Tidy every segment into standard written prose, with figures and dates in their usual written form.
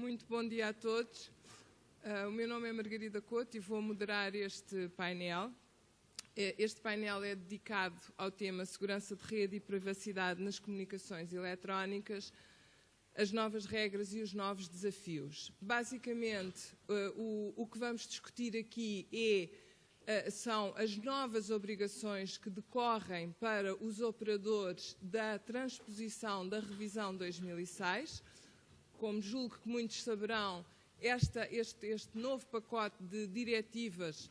Muito bom dia a todos. O meu nome é Margarida Couto e vou moderar este painel. Este painel é dedicado ao tema Segurança de Rede e Privacidade nas Comunicações Eletrónicas, as novas regras e os novos desafios. Basicamente, o que vamos discutir aqui são as novas obrigações que decorrem para os operadores da transposição da revisão 2006. Como julgo que muitos saberão, este novo pacote de diretivas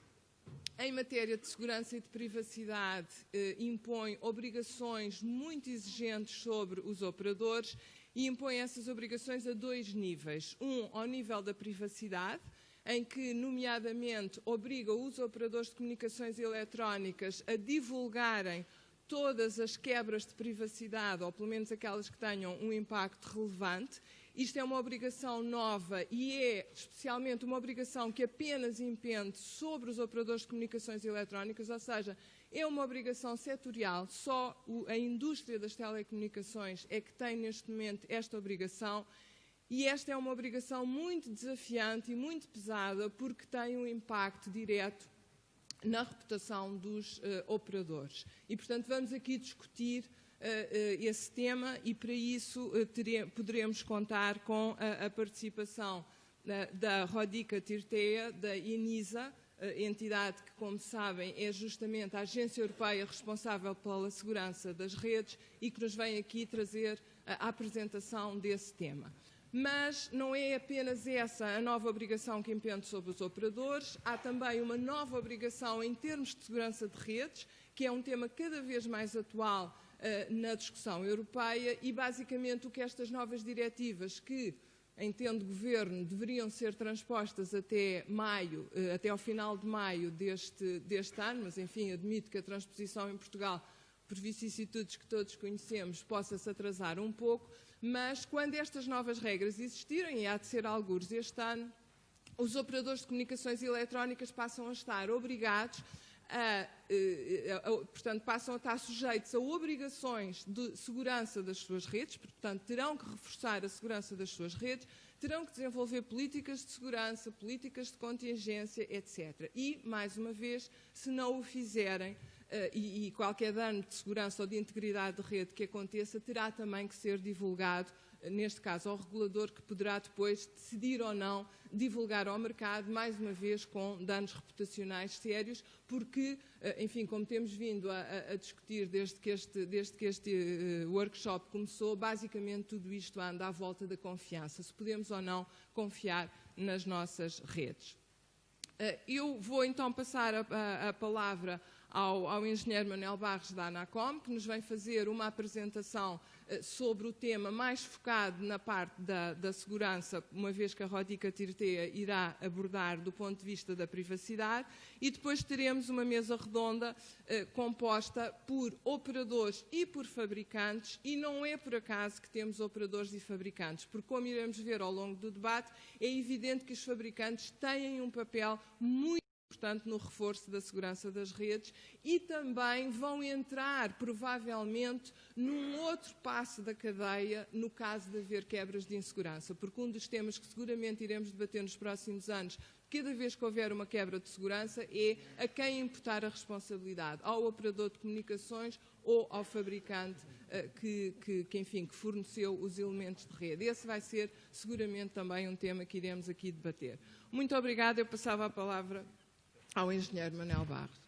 em matéria de segurança e de privacidade impõe obrigações muito exigentes sobre os operadores e impõe essas obrigações a dois níveis. Um, ao nível da privacidade, em que, nomeadamente, obriga os operadores de comunicações eletrónicas a divulgarem todas as quebras de privacidade, ou pelo menos aquelas que tenham um impacto relevante. Isto é uma obrigação nova e é especialmente uma obrigação que apenas impende sobre os operadores de comunicações eletrónicas, ou seja, é uma obrigação setorial, só a indústria das telecomunicações é que tem neste momento esta obrigação, e esta é uma obrigação muito desafiante e muito pesada porque tem um impacto direto na reputação dos operadores. E, portanto, vamos aqui discutir esse tema e, para isso, poderemos contar com a participação da Rodica Tirtea, da ENISA, entidade que, como sabem, é justamente a agência europeia responsável pela segurança das redes e que nos vem aqui trazer a apresentação desse tema. Mas não é apenas essa a nova obrigação que impende sobre os operadores, há também uma nova obrigação em termos de segurança de redes, que é um tema cada vez mais atual na discussão europeia e, basicamente, o que estas novas diretivas, que, entendo o Governo, deveriam ser transpostas até ao final de maio deste ano, mas, enfim, admito que a transposição em Portugal, por vicissitudes que todos conhecemos, possa-se atrasar um pouco, mas quando estas novas regras existirem, e há de ser algures este ano, os operadores de comunicações eletrónicas passam a estar obrigados portanto, passam a estar sujeitos a obrigações de segurança das suas redes, portanto, terão que reforçar a segurança das suas redes, terão que desenvolver políticas de segurança, políticas de contingência, etc. E, mais uma vez, se não o fizerem, e qualquer dano de segurança ou de integridade de rede que aconteça, terá também que ser divulgado, neste caso ao regulador, que poderá depois decidir ou não divulgar ao mercado, mais uma vez com danos reputacionais sérios, porque, enfim, como temos vindo a discutir desde que este workshop começou, basicamente tudo isto anda à volta da confiança, se podemos ou não confiar nas nossas redes. Eu vou então passar a palavra ao engenheiro Manuel Barros da Anacom, que nos vem fazer uma apresentação sobre o tema mais focado na parte da segurança, uma vez que a Rodica Tirtea irá abordar do ponto de vista da privacidade, e depois teremos uma mesa redonda composta por operadores e por fabricantes, e não é por acaso que temos operadores e fabricantes, porque, como iremos ver ao longo do debate, é evidente que os fabricantes têm um papel muito importante no reforço da segurança das redes e também vão entrar, provavelmente, num outro passo da cadeia no caso de haver quebras de insegurança, porque um dos temas que seguramente iremos debater nos próximos anos, cada vez que houver uma quebra de segurança, é a quem imputar a responsabilidade, ao operador de comunicações ou ao fabricante que forneceu os elementos de rede. Esse vai ser seguramente também um tema que iremos aqui debater. Muito obrigada. Eu passava a palavra ao engenheiro Manuel Barros.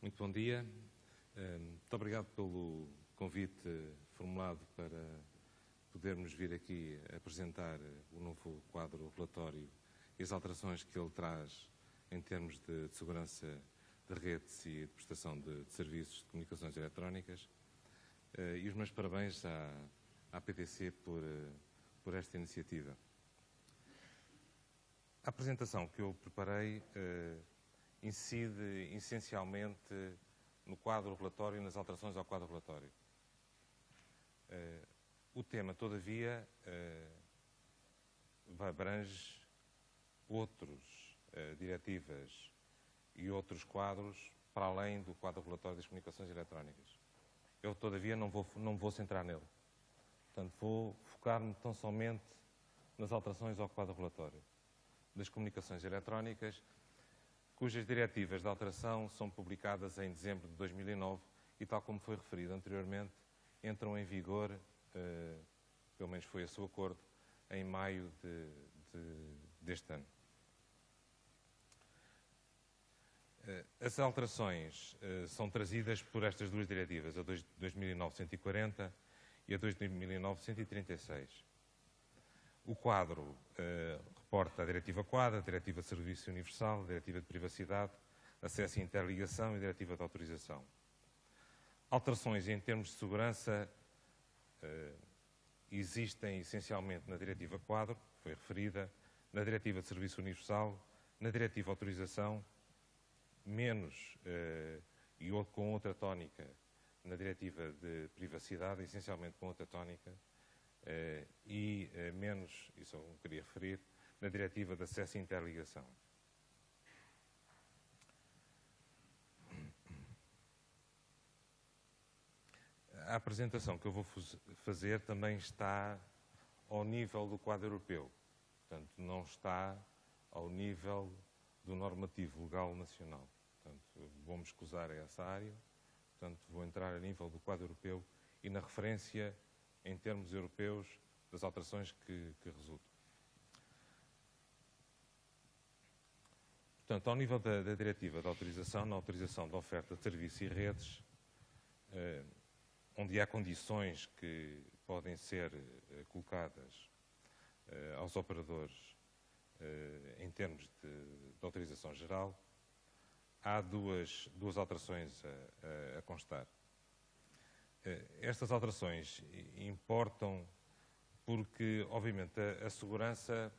Muito bom dia. Muito obrigado pelo convite formulado para podermos vir aqui apresentar o novo quadro regulatório e as alterações que ele traz em termos de segurança de redes e de prestação de serviços de comunicações eletrónicas. E os meus parabéns à PTC por esta iniciativa. A apresentação que eu preparei incide essencialmente no quadro regulatório e nas alterações ao quadro regulatório. O tema, todavia, abrange outros diretivas e outros quadros para além do quadro regulatório das comunicações eletrónicas. Eu, todavia, não vou centrar nele. Portanto, vou focar-me tão somente nas alterações ao quadro regulatório das comunicações eletrónicas, cujas diretivas de alteração são publicadas em dezembro de 2009 e, tal como foi referido anteriormente, entram em vigor, pelo menos foi esse o acordo, em maio deste ano. As alterações são trazidas por estas duas diretivas, a 2009-140 e a 2009-136. O quadro reporta a Diretiva Quadro, a Diretiva de Serviço Universal, a Diretiva de Privacidade, Acesso e Interligação e a Diretiva de Autorização. Alterações em termos de segurança existem essencialmente na Diretiva Quadro, que foi referida, na Diretiva de Serviço Universal, na Diretiva de Autorização, menos e com outra tónica na Diretiva de Privacidade, essencialmente com outra tónica, e menos, isso eu queria referir, na Diretiva de Acesso e Interligação. A apresentação que eu vou fazer também está ao nível do quadro europeu, portanto, não está ao nível do normativo legal nacional. Portanto, vou-me escusar a essa área, portanto, vou entrar a nível do quadro europeu e na referência, em termos europeus, das alterações que resultam. Portanto, ao nível da diretiva de autorização, na autorização da oferta de serviços e redes, onde há condições que podem ser colocadas aos operadores em termos de autorização geral, há duas alterações a constar. Estas alterações importam porque, obviamente, a segurança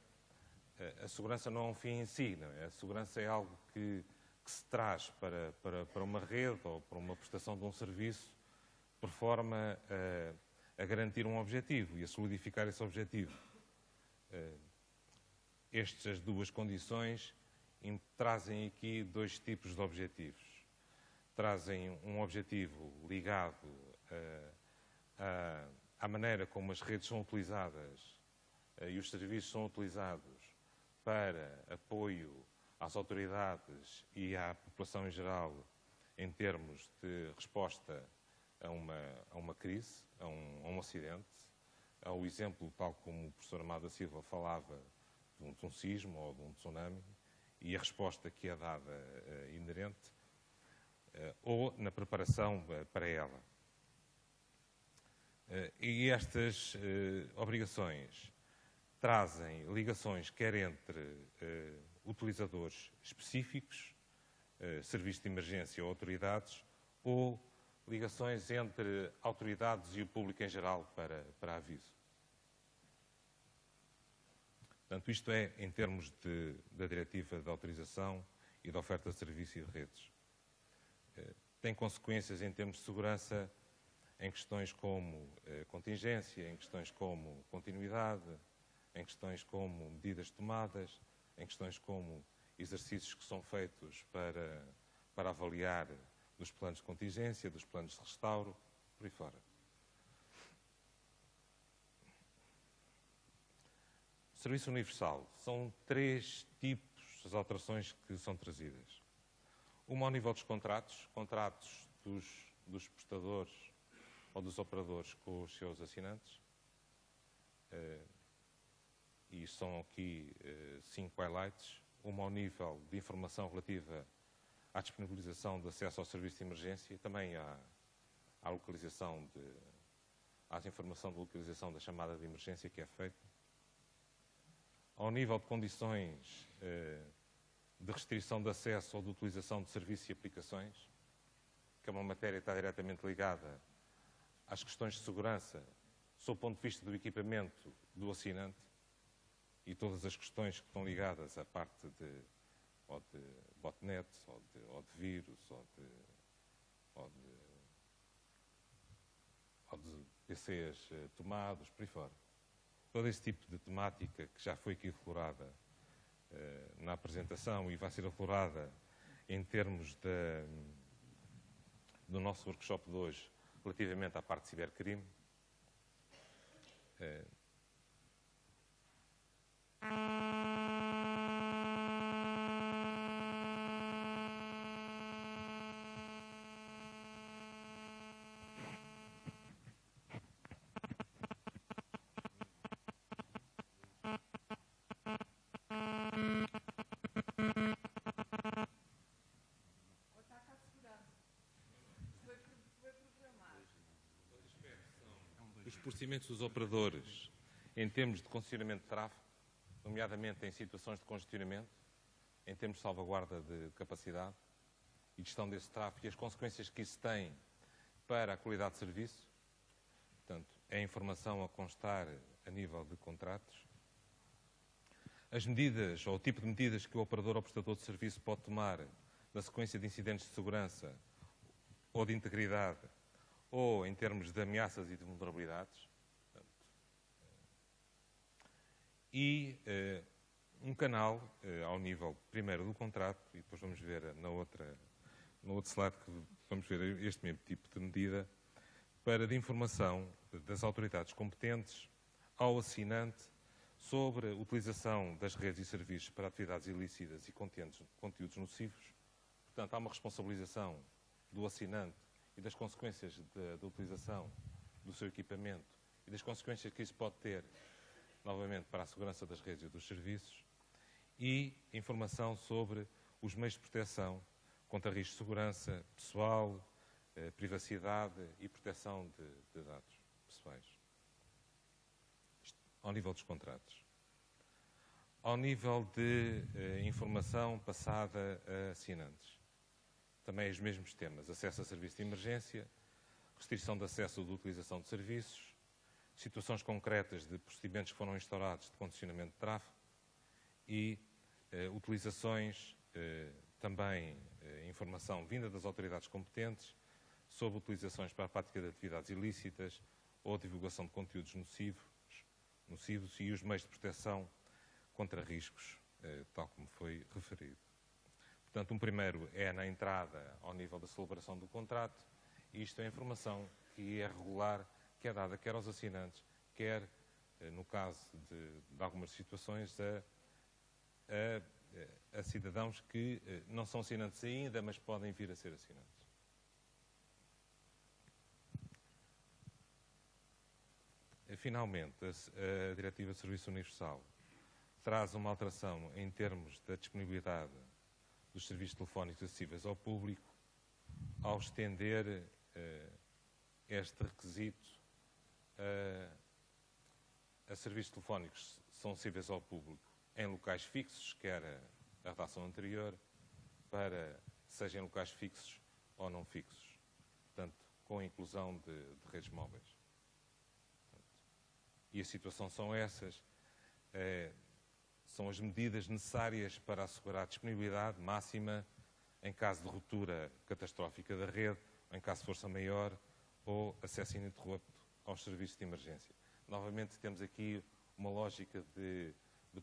não é um fim em si, não é? A segurança é algo que se traz para uma rede ou para uma prestação de um serviço por forma a garantir um objetivo e a solidificar esse objetivo. Estas duas condições trazem aqui dois tipos de objetivos. Trazem um objetivo ligado à maneira como as redes são utilizadas e os serviços são utilizados para apoio às autoridades e à população em geral em termos de resposta a uma crise, a um acidente, ao exemplo, tal como o professor Amado Silva falava, de um sismo ou de um tsunami, e a resposta que é dada inerente, ou na preparação para ela. E estas obrigações trazem ligações quer entre utilizadores específicos, serviços de emergência ou autoridades, ou ligações entre autoridades e o público em geral para aviso. Portanto, isto é em termos da diretiva de autorização e da oferta de serviços e de redes. Tem consequências em termos de segurança em questões como contingência, em questões como continuidade, em questões como medidas tomadas, em questões como exercícios que são feitos para avaliar dos planos de contingência, dos planos de restauro, por aí fora. Serviço universal. São três tipos as alterações que são trazidas. Uma ao nível dos contratos dos prestadores ou dos operadores com os seus assinantes. E são aqui 5 highlights. Uma ao nível de informação relativa à disponibilização de acesso ao serviço de emergência e também à à informação de localização da chamada de emergência que é feita, ao nível de condições de restrição de acesso ou de utilização de serviços e aplicações, que é uma matéria que está diretamente ligada às questões de segurança, sob o ponto de vista do equipamento do assinante e todas as questões que estão ligadas à parte de botnets, ou de vírus, ou de PCs tomados, por aí fora. Todo esse tipo de temática que já foi aqui aflorada na apresentação e vai ser aflorada em termos do nosso workshop de hoje relativamente à parte de cibercrime. Os procedimentos dos operadores em termos de condicionamento de tráfego, nomeadamente em situações de congestionamento, em termos de salvaguarda de capacidade e gestão desse tráfego e as consequências que isso tem para a qualidade de serviço. Portanto, é informação a constar a nível de contratos. As medidas ou o tipo de medidas que o operador ou prestador de serviço pode tomar na sequência de incidentes de segurança ou de integridade ou em termos de ameaças e de vulnerabilidades. E um canal ao nível primeiro do contrato, e depois vamos ver no outro slide que vamos ver este mesmo tipo de medida, de informação das autoridades competentes ao assinante sobre a utilização das redes e serviços para atividades ilícitas e conteúdos nocivos. Portanto, há uma responsabilização do assinante e das consequências da utilização do seu equipamento e das consequências que isso pode ter, novamente, para a segurança das redes e dos serviços, e informação sobre os meios de proteção contra riscos de segurança pessoal, privacidade e proteção de dados pessoais. Isto ao nível dos contratos. Ao nível de informação passada a assinantes. Também os mesmos temas: acesso a serviço de emergência, restrição de acesso ou de utilização de serviços, situações concretas de procedimentos que foram instaurados de condicionamento de tráfego e utilizações, também informação vinda das autoridades competentes sobre utilizações para a prática de atividades ilícitas ou divulgação de conteúdos nocivos e os meios de proteção contra riscos, tal como foi referido. Portanto, um primeiro é na entrada ao nível da celebração do contrato, e isto é informação que é regular, que é dada quer aos assinantes, quer, no caso de algumas situações, a cidadãos que não são assinantes ainda, mas podem vir a ser assinantes. Finalmente, a Diretiva de Serviço Universal traz uma alteração em termos da disponibilidade dos serviços telefónicos acessíveis ao público, ao estender este requisito a serviços telefónicos que são acessíveis ao público em locais fixos, quer a redação anterior, para seja em locais fixos ou não fixos, portanto, com a inclusão de redes móveis. E a situação são essas, são as medidas necessárias para assegurar a disponibilidade máxima em caso de ruptura catastrófica da rede, ou em caso de força maior, ou acesso ininterrupto aos serviços de emergência. Novamente, temos aqui uma lógica de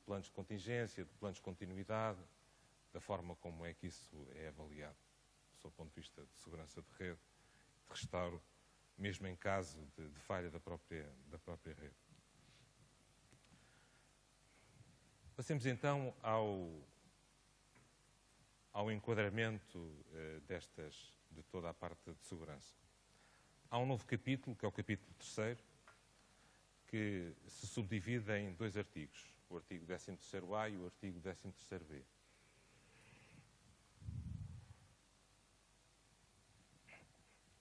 planos de contingência, de planos de continuidade, da forma como é que isso é avaliado, do seu ponto de vista de segurança de rede, de restauro, mesmo em caso de falha da própria rede. Passemos então ao enquadramento de toda a parte de segurança. Há um novo capítulo, que é o capítulo 3º, que se subdivide em 2 artigos, o artigo 13º-A e o artigo 13º-B.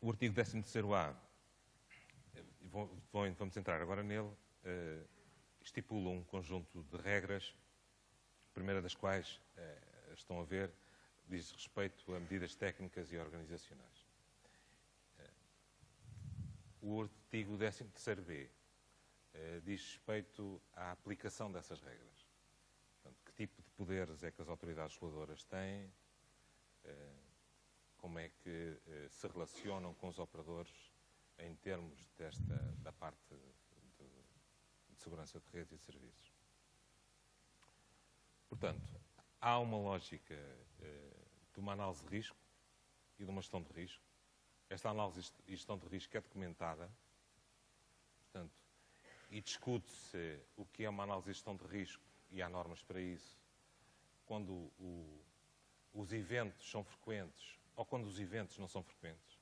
O artigo 13º-A, vamos entrar agora nele, estipula um conjunto de regras, a primeira das quais, estão a ver, diz respeito a medidas técnicas e organizacionais. O artigo 13º-B diz respeito à aplicação dessas regras. Portanto, que tipo de poderes é que as autoridades reguladoras têm, como é que se relacionam com os operadores em termos da parte de segurança de redes e de serviços. Portanto, há uma lógica de uma análise de risco e de uma gestão de risco. Esta análise e gestão de risco é documentada, portanto, e discute-se o que é uma análise e gestão de risco, e há normas para isso, quando os eventos são frequentes ou quando os eventos não são frequentes.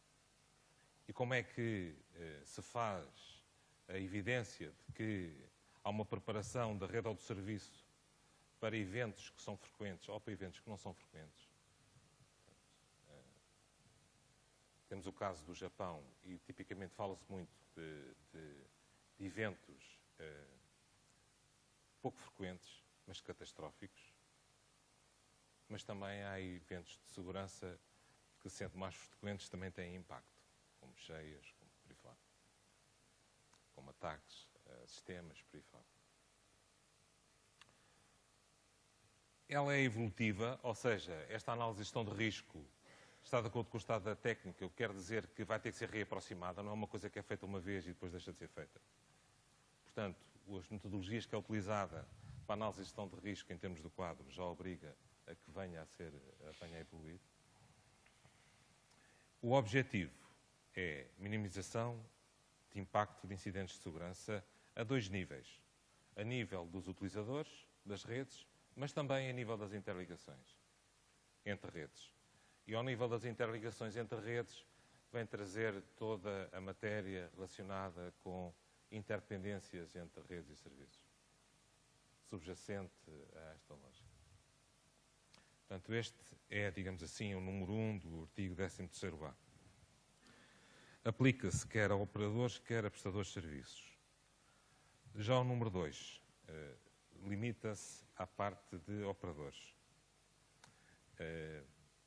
E como é que se faz a evidência de que há uma preparação da rede ou do serviço para eventos que são frequentes ou para eventos que não são frequentes. Temos o caso do Japão e tipicamente fala-se muito de eventos pouco frequentes, mas catastróficos. Mas também há eventos de segurança que, sendo mais frequentes, também têm impacto, como cheias, como por aí fora, como ataques a sistemas, por aí fora. Ela é evolutiva, ou seja, esta análise de gestão de risco está de acordo com o estado da técnica, o que quer dizer que vai ter que ser reaproximada, não é uma coisa que é feita uma vez e depois deixa de ser feita. Portanto, as metodologias que é utilizada para a análise de gestão de risco em termos do quadro já obriga a que venha a evoluir. O objetivo é minimização de impacto de incidentes de segurança a dois níveis. A nível dos utilizadores, das redes, mas também a nível das interligações entre redes. E ao nível das interligações entre redes, vem trazer toda a matéria relacionada com interdependências entre redes e serviços, subjacente a esta lógica. Portanto, este é, digamos assim, o número 1 do artigo 13º-A. Aplica-se quer a operadores, quer a prestadores de serviços. Já o número 2 limita-se à parte de operadores.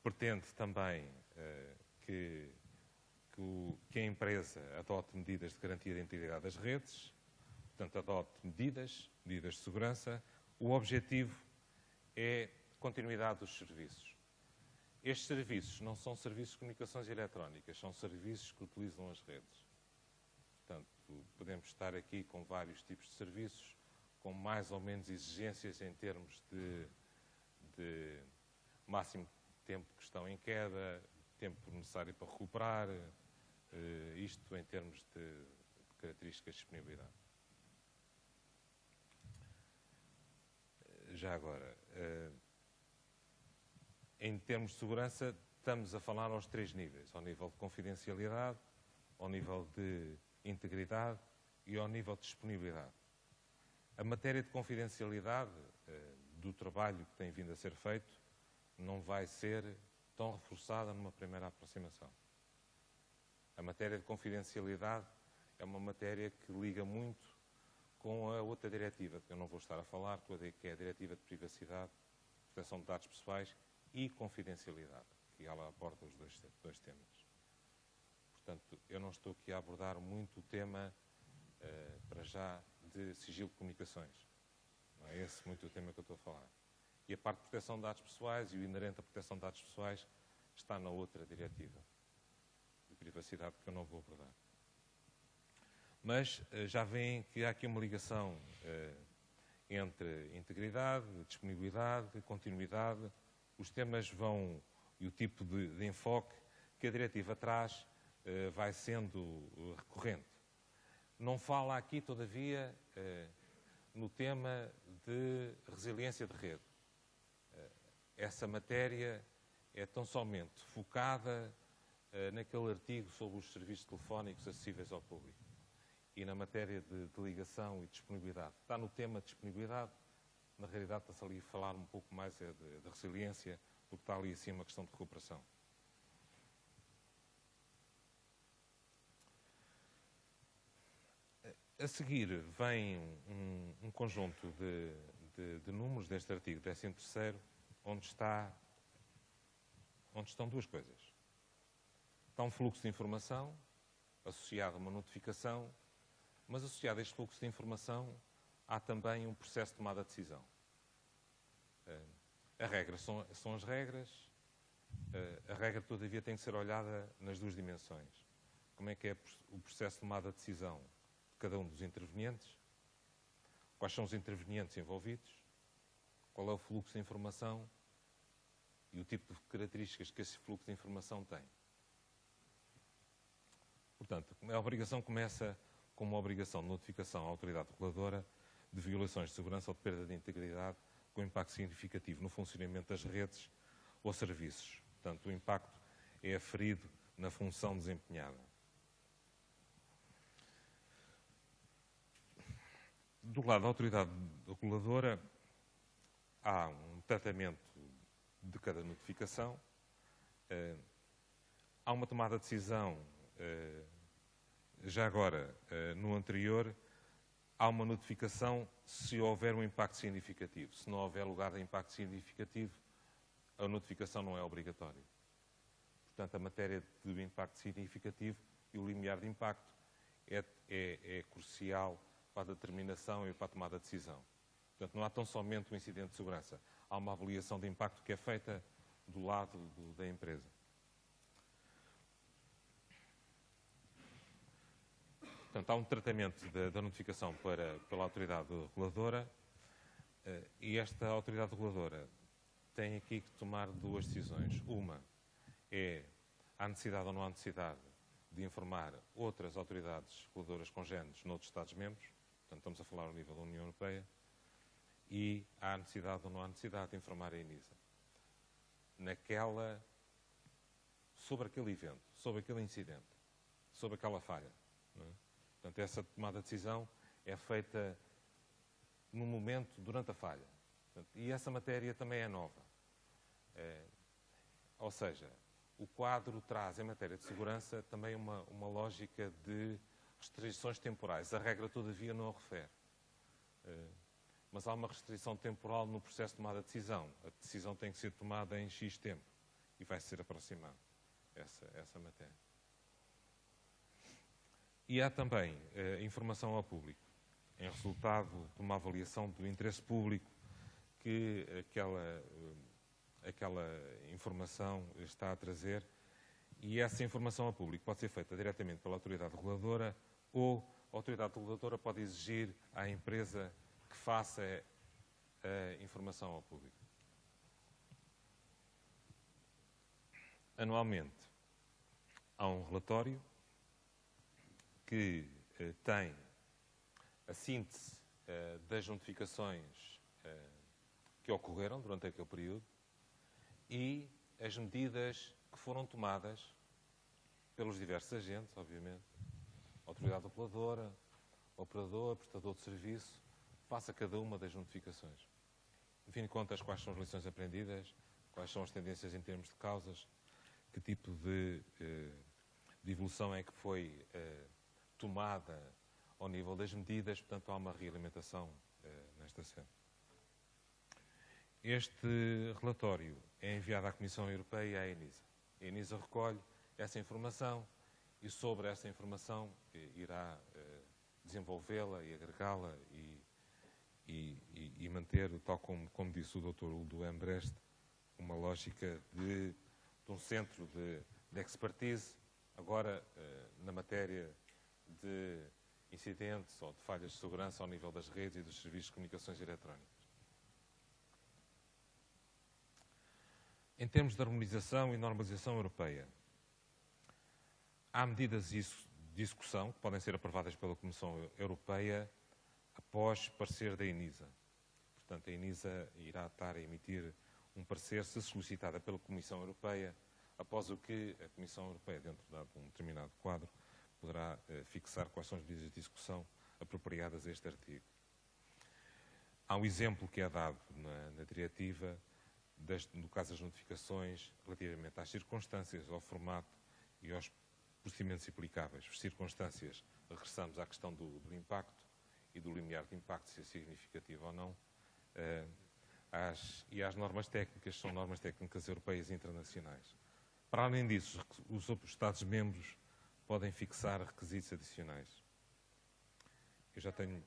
Pretende também que a empresa adote medidas de garantia da integridade das redes, portanto, adote medidas de segurança. O objetivo é a continuidade dos serviços. Estes serviços não são serviços de comunicações eletrónicas, são serviços que utilizam as redes. Portanto, podemos estar aqui com vários tipos de serviços, com mais ou menos exigências em termos de máximo tempo que estão em queda, tempo necessário para recuperar, isto em termos de características de disponibilidade. Já agora, em termos de segurança, estamos a falar aos três níveis, ao nível de confidencialidade, ao nível de integridade e ao nível de disponibilidade. A matéria de confidencialidade do trabalho que tem vindo a ser feito não vai ser tão reforçada numa primeira aproximação. A matéria de confidencialidade é uma matéria que liga muito com a outra diretiva, que eu não vou estar a falar, que é a Diretiva de Privacidade, Proteção de Dados Pessoais e Confidencialidade, que ela aborda os dois temas. Portanto, eu não estou aqui a abordar muito o tema, para já, de sigilo de comunicações. Não é esse muito o tema que eu estou a falar. E a parte de proteção de dados pessoais e o inerente à proteção de dados pessoais está na outra diretiva de privacidade que eu não vou abordar. Mas já veem que há aqui uma ligação entre integridade, disponibilidade, continuidade. Os temas vão, e o tipo de enfoque que a diretiva traz vai sendo recorrente. Não fala aqui, todavia, no tema de resiliência de rede. Essa matéria é tão somente focada naquele artigo sobre os serviços telefónicos acessíveis ao público e na matéria de ligação e disponibilidade. Está no tema de disponibilidade, na realidade está-se ali a falar um pouco mais de resiliência do que está ali acima a questão de recuperação. A seguir vem um conjunto de números deste artigo 13º, onde estão duas coisas. Está um fluxo de informação associado a uma notificação, mas associado a este fluxo de informação há também um processo de tomada de decisão. A regra são as regras. A regra, todavia, tem que ser olhada nas duas dimensões. Como é que é o processo de tomada de decisão de cada um dos intervenientes? Quais são os intervenientes envolvidos? Qual é o fluxo de informação e o tipo de características que esse fluxo de informação tem? Portanto, a obrigação começa com uma obrigação de notificação à autoridade reguladora de violações de segurança ou de perda de integridade com impacto significativo no funcionamento das redes ou serviços. Portanto, o impacto é aferido na função desempenhada. Do lado da autoridade reguladora, há um tratamento de cada notificação, há uma tomada de decisão, já agora, no anterior, há uma notificação se houver um impacto significativo. Se não houver lugar de impacto significativo, a notificação não é obrigatória. Portanto, a matéria do impacto significativo e o limiar de impacto é crucial para a determinação e para a tomada de decisão. Portanto, não há tão somente um incidente de segurança. Há uma avaliação de impacto que é feita do lado da empresa. Portanto, há um tratamento da notificação pela autoridade reguladora e esta autoridade reguladora tem aqui que tomar duas decisões. Uma é, há necessidade ou não há necessidade de informar outras autoridades reguladoras congêneres noutros Estados-membros, portanto, estamos a falar ao nível da União Europeia, e há necessidade ou não há necessidade de informar a ENISA sobre aquele evento, sobre aquele incidente, sobre aquela falha. Não é? Portanto, essa tomada de decisão é feita no momento, durante a falha. Portanto, e essa matéria também é nova. Ou seja, o quadro traz, em matéria de segurança, também uma lógica de restrições temporais. A regra, todavia, não a refere. Mas há uma restrição temporal no processo de tomada de decisão. A decisão tem que ser tomada em X tempo e vai ser aproximado essa matéria. E há também informação ao público, em resultado de uma avaliação do interesse público que aquela informação está a trazer, e essa informação ao público pode ser feita diretamente pela autoridade reguladora ou a autoridade reguladora pode exigir à empresa que faça a informação ao público. Anualmente, há um relatório que tem a síntese das notificações que ocorreram durante aquele período e as medidas que foram tomadas pelos diversos agentes, obviamente, autoridade reguladora, operador, prestador de serviço, face a cada uma das notificações. No fim de contas, quais são as lições aprendidas, quais são as tendências em termos de causas, que tipo de evolução é que foi tomada ao nível das medidas, portanto, há uma realimentação nesta cena. Este relatório é enviado à Comissão Europeia e à ENISA. A ENISA recolhe essa informação e, sobre essa informação, irá desenvolvê-la e agregá-la e manter, tal como disse o Dr. Udo Embrecht, uma lógica de um centro de expertise, agora na matéria de incidentes ou de falhas de segurança ao nível das redes e dos serviços de comunicações eletrónicas. Em termos de harmonização e normalização europeia, há medidas de execução que podem ser aprovadas pela Comissão Europeia após parecer da ENISA. Portanto, a ENISA irá estar a emitir um parecer, se solicitada pela Comissão Europeia, após o que a Comissão Europeia, dentro de um determinado quadro, poderá fixar quais são as medidas de execução apropriadas a este artigo. Há um exemplo que é dado na diretiva, no caso das notificações, relativamente às circunstâncias, ao formato e aos procedimentos aplicáveis, as circunstâncias, regressamos à questão do impacto e do limiar de impacto, se é significativo ou não, e às normas técnicas, são normas técnicas europeias e internacionais. Para além disso, os Estados-membros podem fixar requisitos adicionais. Eu já tenho...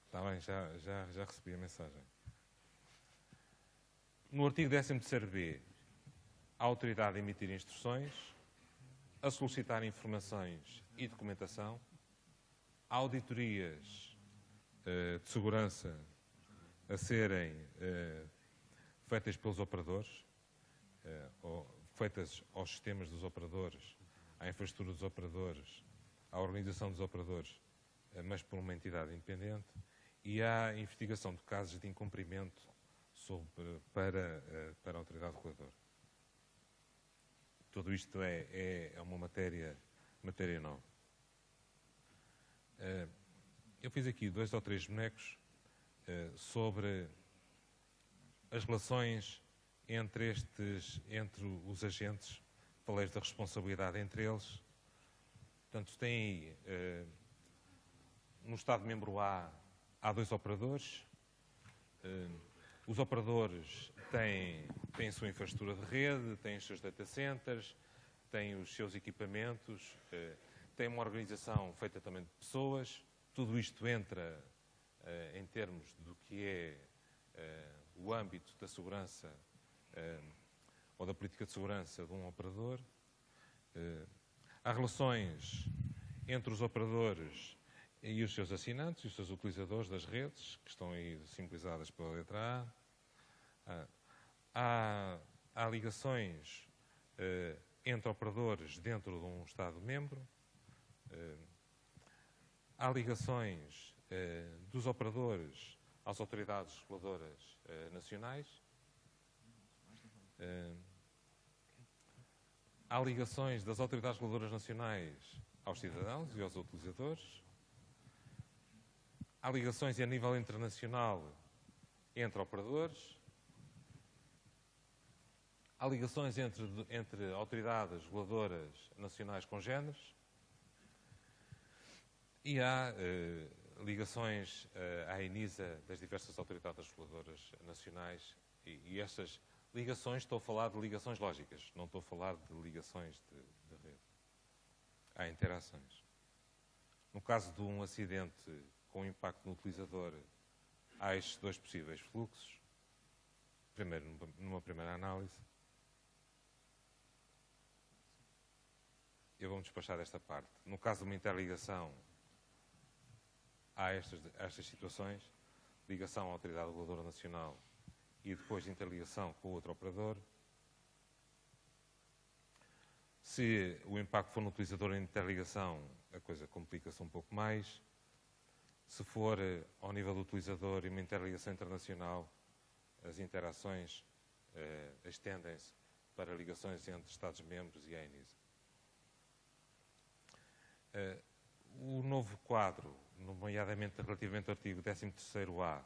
Está bem, já recebi a mensagem. No artigo 13º-B, a autoridade a emitir instruções, a solicitar informações e documentação, auditorias de segurança a serem feitas pelos operadores, ou feitas aos sistemas dos operadores, à infraestrutura dos operadores, à organização dos operadores, mas por uma entidade independente, e à investigação de casos de incumprimento para a autoridade reguladora. Tudo isto é uma matéria nova. Eu fiz aqui 2 ou 3 bonecos sobre as relações entre os agentes, falei da responsabilidade entre eles. Portanto, tem aí, no Estado-membro A, há 2 operadores. Os operadores têm a sua infraestrutura de rede, têm os seus data centers, têm os seus equipamentos, têm uma organização feita também de pessoas. Tudo isto entra em termos do que é o âmbito da segurança ou da política de segurança de um operador. Há relações entre os operadores e os seus assinantes e os seus utilizadores das redes, que estão aí simbolizadas pela letra A. Há ligações entre operadores dentro de um Estado-membro. Há ligações dos operadores às autoridades reguladoras nacionais. Há ligações das autoridades reguladoras nacionais aos cidadãos e aos utilizadores. Há ligações a nível internacional entre operadores. Há ligações entre autoridades reguladoras nacionais congêneres. E há ligações à ENISA das diversas autoridades reguladoras nacionais. E estas ligações, estou a falar de ligações lógicas, não estou a falar de ligações de rede. Há interações. No caso de um acidente com impacto no utilizador, há estes 2 possíveis fluxos. Primeiro, numa primeira análise. Eu vou-me despachar desta parte. No caso de uma interligação, há estas situações. Ligação à autoridade reguladora nacional e depois de interligação com o outro operador. Se o impacto for no utilizador em interligação, a coisa complica-se um pouco mais. Se for ao nível do utilizador e uma interligação internacional, as interações estendem-se para ligações entre Estados-membros e a ENISA. O novo quadro, nomeadamente relativamente ao artigo 13º-A,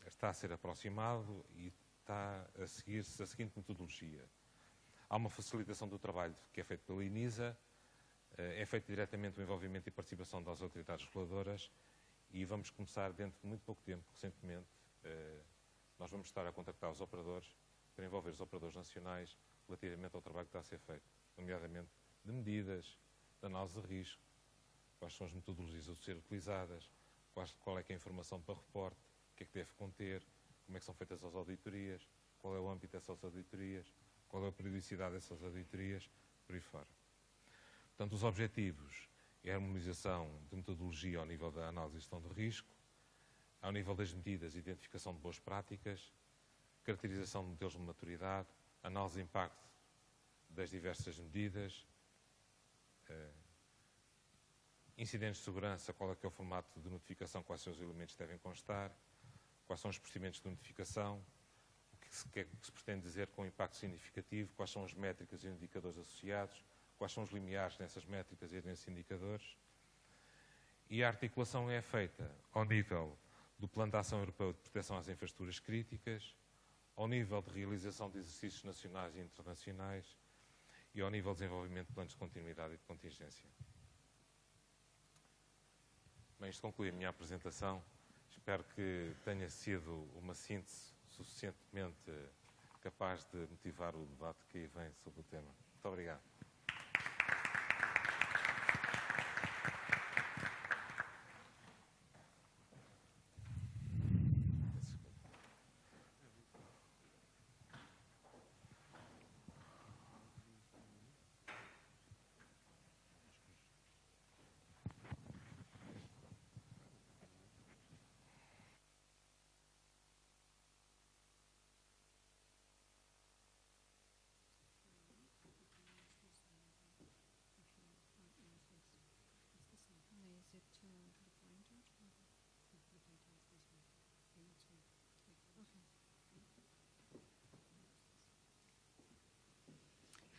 está a ser aproximado e está a seguir-se a seguinte metodologia. Há uma facilitação do trabalho que é feito pela ENISA, é feito diretamente o envolvimento e participação das autoridades reguladoras e vamos começar dentro de muito pouco tempo, recentemente, nós vamos estar a contactar os operadores para envolver os operadores nacionais relativamente ao trabalho que está a ser feito, nomeadamente de medidas, de análise de risco, quais são as metodologias a ser utilizadas, qual é que é a informação para reporte, o que é que deve conter, como é que são feitas as auditorias, qual é o âmbito dessas auditorias, qual é a periodicidade dessas auditorias, por aí fora. Portanto, os objetivos é a harmonização de metodologia ao nível da análise e gestão de risco, ao nível das medidas, identificação de boas práticas, caracterização de modelos de maturidade, análise de impacto das diversas medidas, incidentes de segurança, qual é que é o formato de notificação, quais são os elementos que devem constar, quais são os procedimentos de notificação, o que se pretende dizer com impacto significativo, quais são as métricas e indicadores associados, quais são os limiares nessas métricas e nesses indicadores. E a articulação é feita ao nível do Plano de Ação Europeu de Proteção às Infraestruturas Críticas, ao nível de realização de exercícios nacionais e internacionais e ao nível de desenvolvimento de planos de continuidade e de contingência. Bem, isto conclui a minha apresentação. Espero que tenha sido uma síntese suficientemente capaz de motivar o debate que aí vem sobre o tema. Muito obrigado.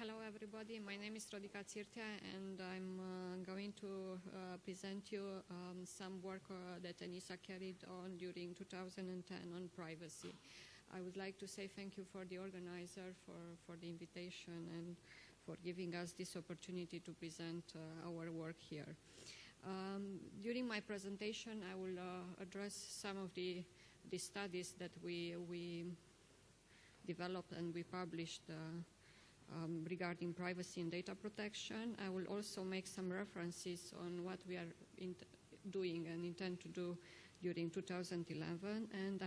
Hello, everybody. My name is Rodica Tsirtea, and I'm going to present you some work that ENISA carried on during 2010 on privacy. I would like to say thank you for the organizer for the invitation and for giving us this opportunity to present our work here. During my presentation, I will address some of the studies that we developed and we published regarding privacy and data protection. I will also make some references on what we are doing and intend to do during 2011, and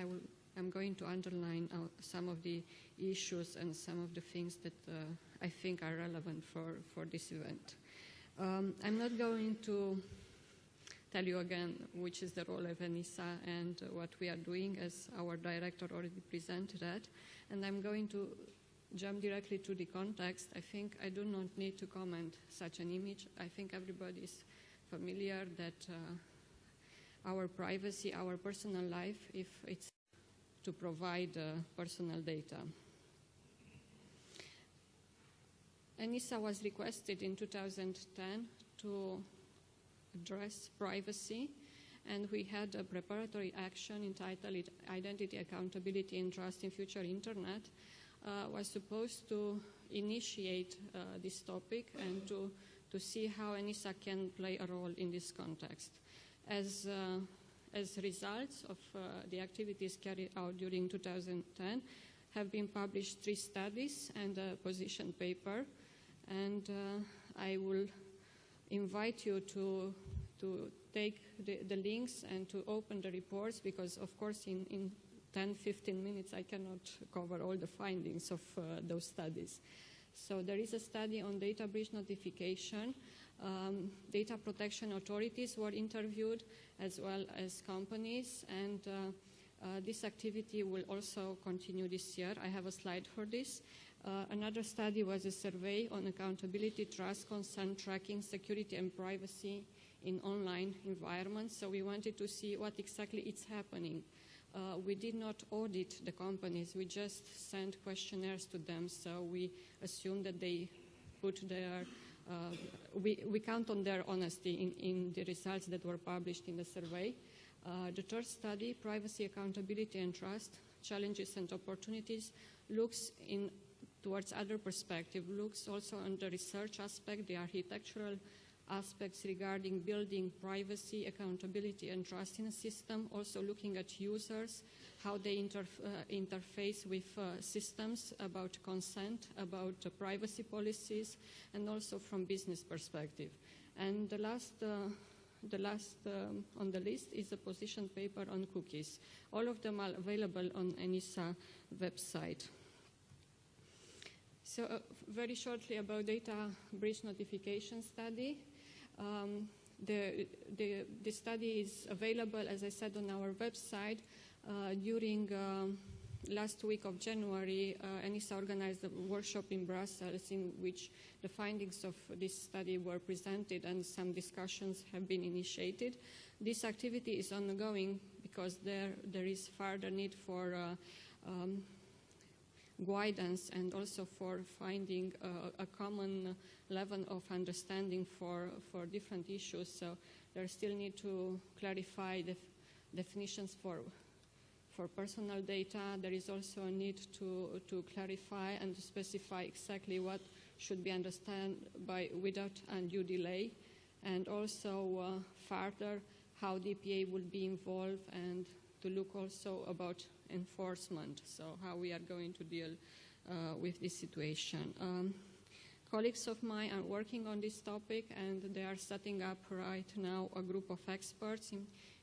I'm going to underline some of the issues and some of the things that I think are relevant for this event. I'm not going to tell you again which is the role of ENISA and what we are doing, as our director already presented that, and I'm going to jump directly to the context. I think I do not need to comment such an image. I think everybody is familiar that our privacy, our personal life, if it's to provide personal data. ENISA was requested in 2010 to address privacy, and we had a preparatory action entitled Identity, Accountability and Trust in Future Internet. Was supposed to initiate this topic and to see how ENISA can play a role in this context. As results of the activities carried out during 2010 have been published 3 studies and a position paper, and I will invite you to take the links and to open the reports, because of course in 10-15 minutes, I cannot cover all the findings of those studies. So there is a study on data breach notification. Data protection authorities were interviewed, as well as companies, and this activity will also continue this year. I have a slide for this. Another study was a survey on accountability, trust, consent, tracking, security, and privacy in online environments. So we wanted to see what exactly is happening. We did not audit the companies. We just sent questionnaires to them. So we assume that they put their, we count on their honesty in the results that were published in the survey. The third study, Privacy, Accountability and Trust, Challenges and Opportunities, looks towards other perspective, looks also on the research aspect, the architectural aspects regarding building privacy, accountability, and trust in a system, also looking at users, how they interface with systems, about consent, about privacy policies, and also from business perspective. And the last on the list is a position paper on cookies. All of them are available on ENISA website. So very shortly about data breach notification study. The study is available, as I said, on our website. During last week of January, ENISA organized a workshop in Brussels in which the findings of this study were presented and some discussions have been initiated. This activity is ongoing because there is further need for guidance and also for finding a common level of understanding for different issues. So there still need to clarify the definitions for personal data. There is also a need to clarify and to specify exactly what should be understood without undue delay, and also further how the EPA will be involved, and to look also about enforcement, so how we are going to deal with this situation. Colleagues of mine are working on this topic, and they are setting up right now a group of experts,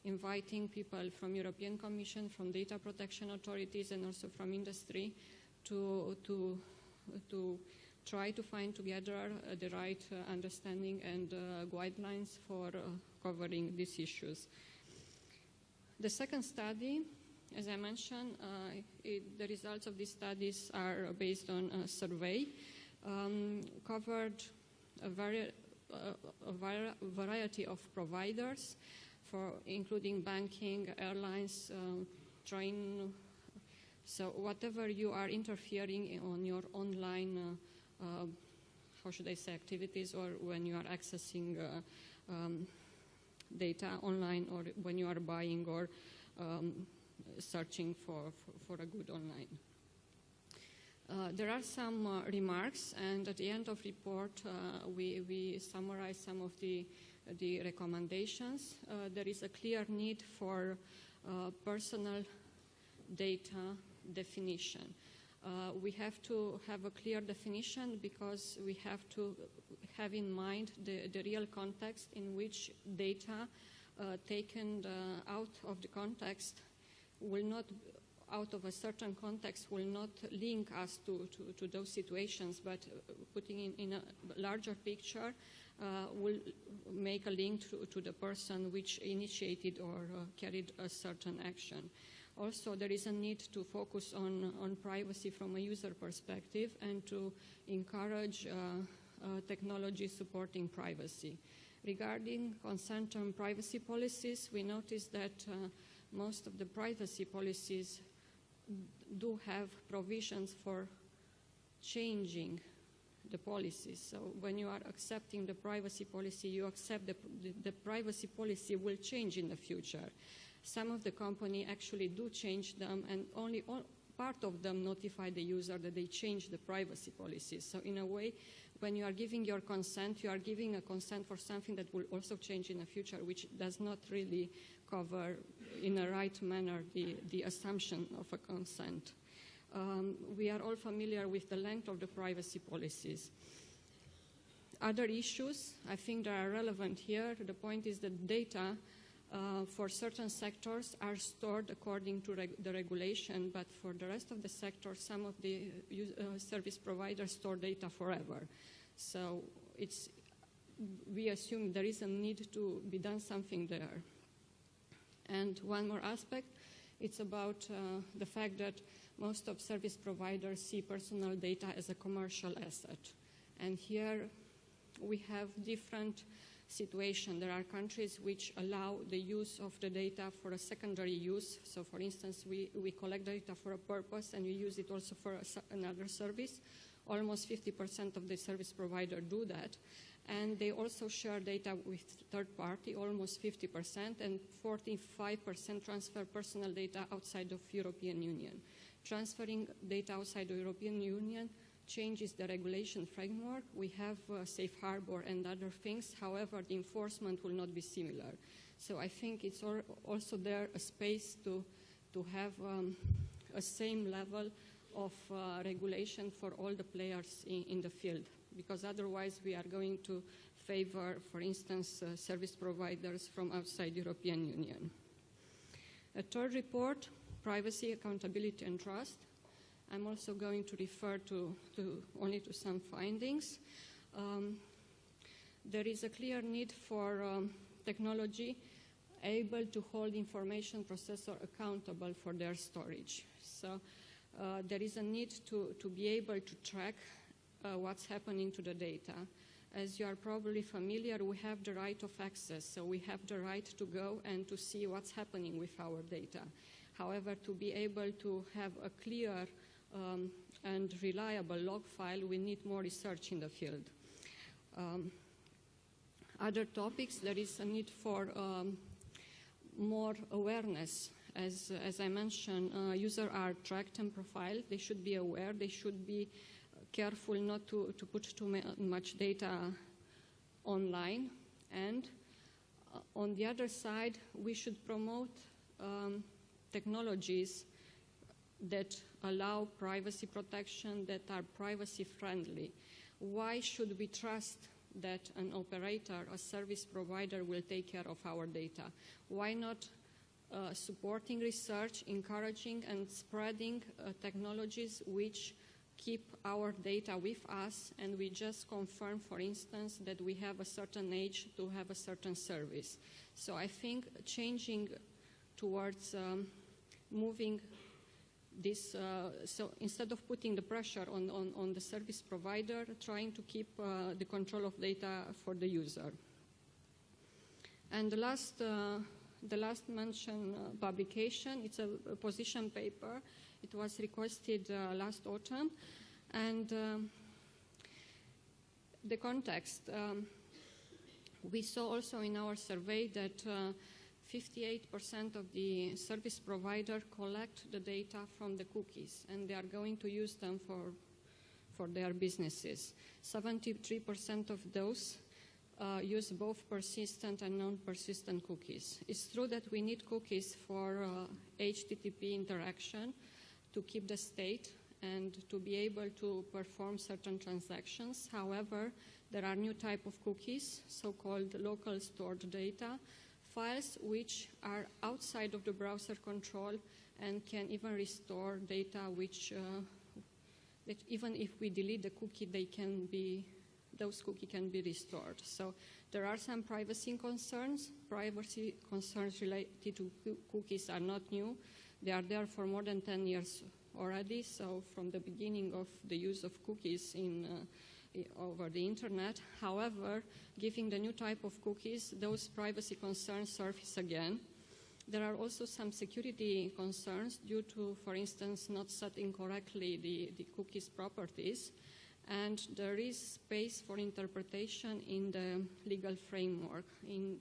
inviting people from European Commission, from data protection authorities, and also from industry to try to find together the right understanding and guidelines for covering these issues. The second study, as I mentioned, the results of these studies are based on a survey, covered a variety of providers, including banking, airlines, train. So whatever you are interfering on your online, how should I say, activities, or when you are accessing data online, or when you are buying or searching for a good online. There are some remarks, and at the end of report, we summarize some of the recommendations. There is a clear need for personal data definition. We have to have a clear definition because we have to have in mind the real context in which data taken out of the context will not, out of a certain context, will not link us to those situations, but putting in a larger picture will make a link to the person which initiated or carried a certain action. Also, there is a need to focus on privacy from a user perspective and to encourage technology supporting privacy. Regarding consent and privacy policies, we notice that most of the privacy policies do have provisions for changing the policies. So when you are accepting the privacy policy, you accept the privacy policy will change in the future. Some of the companies actually do change them, and only part of them notify the user that they change the privacy policies. So in a way, when you are giving your consent, you are giving a consent for something that will also change in the future, which does not really cover in a right manner the assumption of a consent. We are all familiar with the length of the privacy policies. Other issues, I think, that are relevant here. The point is that data for certain sectors are stored according to the regulation, but for the rest of the sector, some of the service providers store data forever. So we assume there is a need to be done something there. And one more aspect, it's about the fact that most of service providers see personal data as a commercial asset. And here we have different situation. There are countries which allow the use of the data for a secondary use. So for instance, we collect data for a purpose and we use it also for another service. Almost 50% of the service providers do that. And they also share data with third party, almost 50%, and 45% transfer personal data outside of European Union. Transferring data outside the European Union changes the regulation framework. We have safe harbor and other things. However, the enforcement will not be similar. So I think it's also there a space to have a same level of regulation for all the players in the field, because otherwise we are going to favor, for instance, service providers from outside European Union. A third report, privacy, accountability, and trust. I'm also going to refer only to some findings. There is a clear need for technology able to hold information processor accountable for their storage. So there is a need to be able to track what's happening to the data. As you are probably familiar, we have the right of access, so we have the right to go and to see what's happening with our data. However, to be able to have a clear and reliable log file, we need more research in the field. Other topics, there is a need for more awareness. As I mentioned, users are tracked and profiled. They should be aware. They should be careful not to put too much data online. And on the other side, we should promote technologies that allow privacy protection, that are privacy friendly. Why should we trust that an operator, a service provider, will take care of our data? Why not supporting research, encouraging and spreading technologies which keep our data with us, and we just confirm, for instance, that we have a certain age to have a certain service. So I think changing towards moving this, so instead of putting the pressure on the service provider, trying to keep the control of data for the user. And the last mentioned publication, it's a position paper. It was requested last autumn. And the context, we saw also in our survey that 58% of the service provider collect the data from the cookies, and they are going to use them for their businesses. 73% of those use both persistent and non-persistent cookies. It's true that we need cookies for HTTP interaction to keep the state and to be able to perform certain transactions. However, there are new type of cookies, so-called local stored data, files which are outside of the browser control and can even restore data which, that even if we delete the cookie, those cookies can be restored. So there are some privacy concerns. Privacy concerns related to cookies are not new. They are there for more than 10 years already. So from the beginning of the use of cookies over the internet. However, given the new type of cookies, those privacy concerns surface again. There are also some security concerns due to, for instance, not setting correctly the cookies properties. And there is space for interpretation in the legal framework. In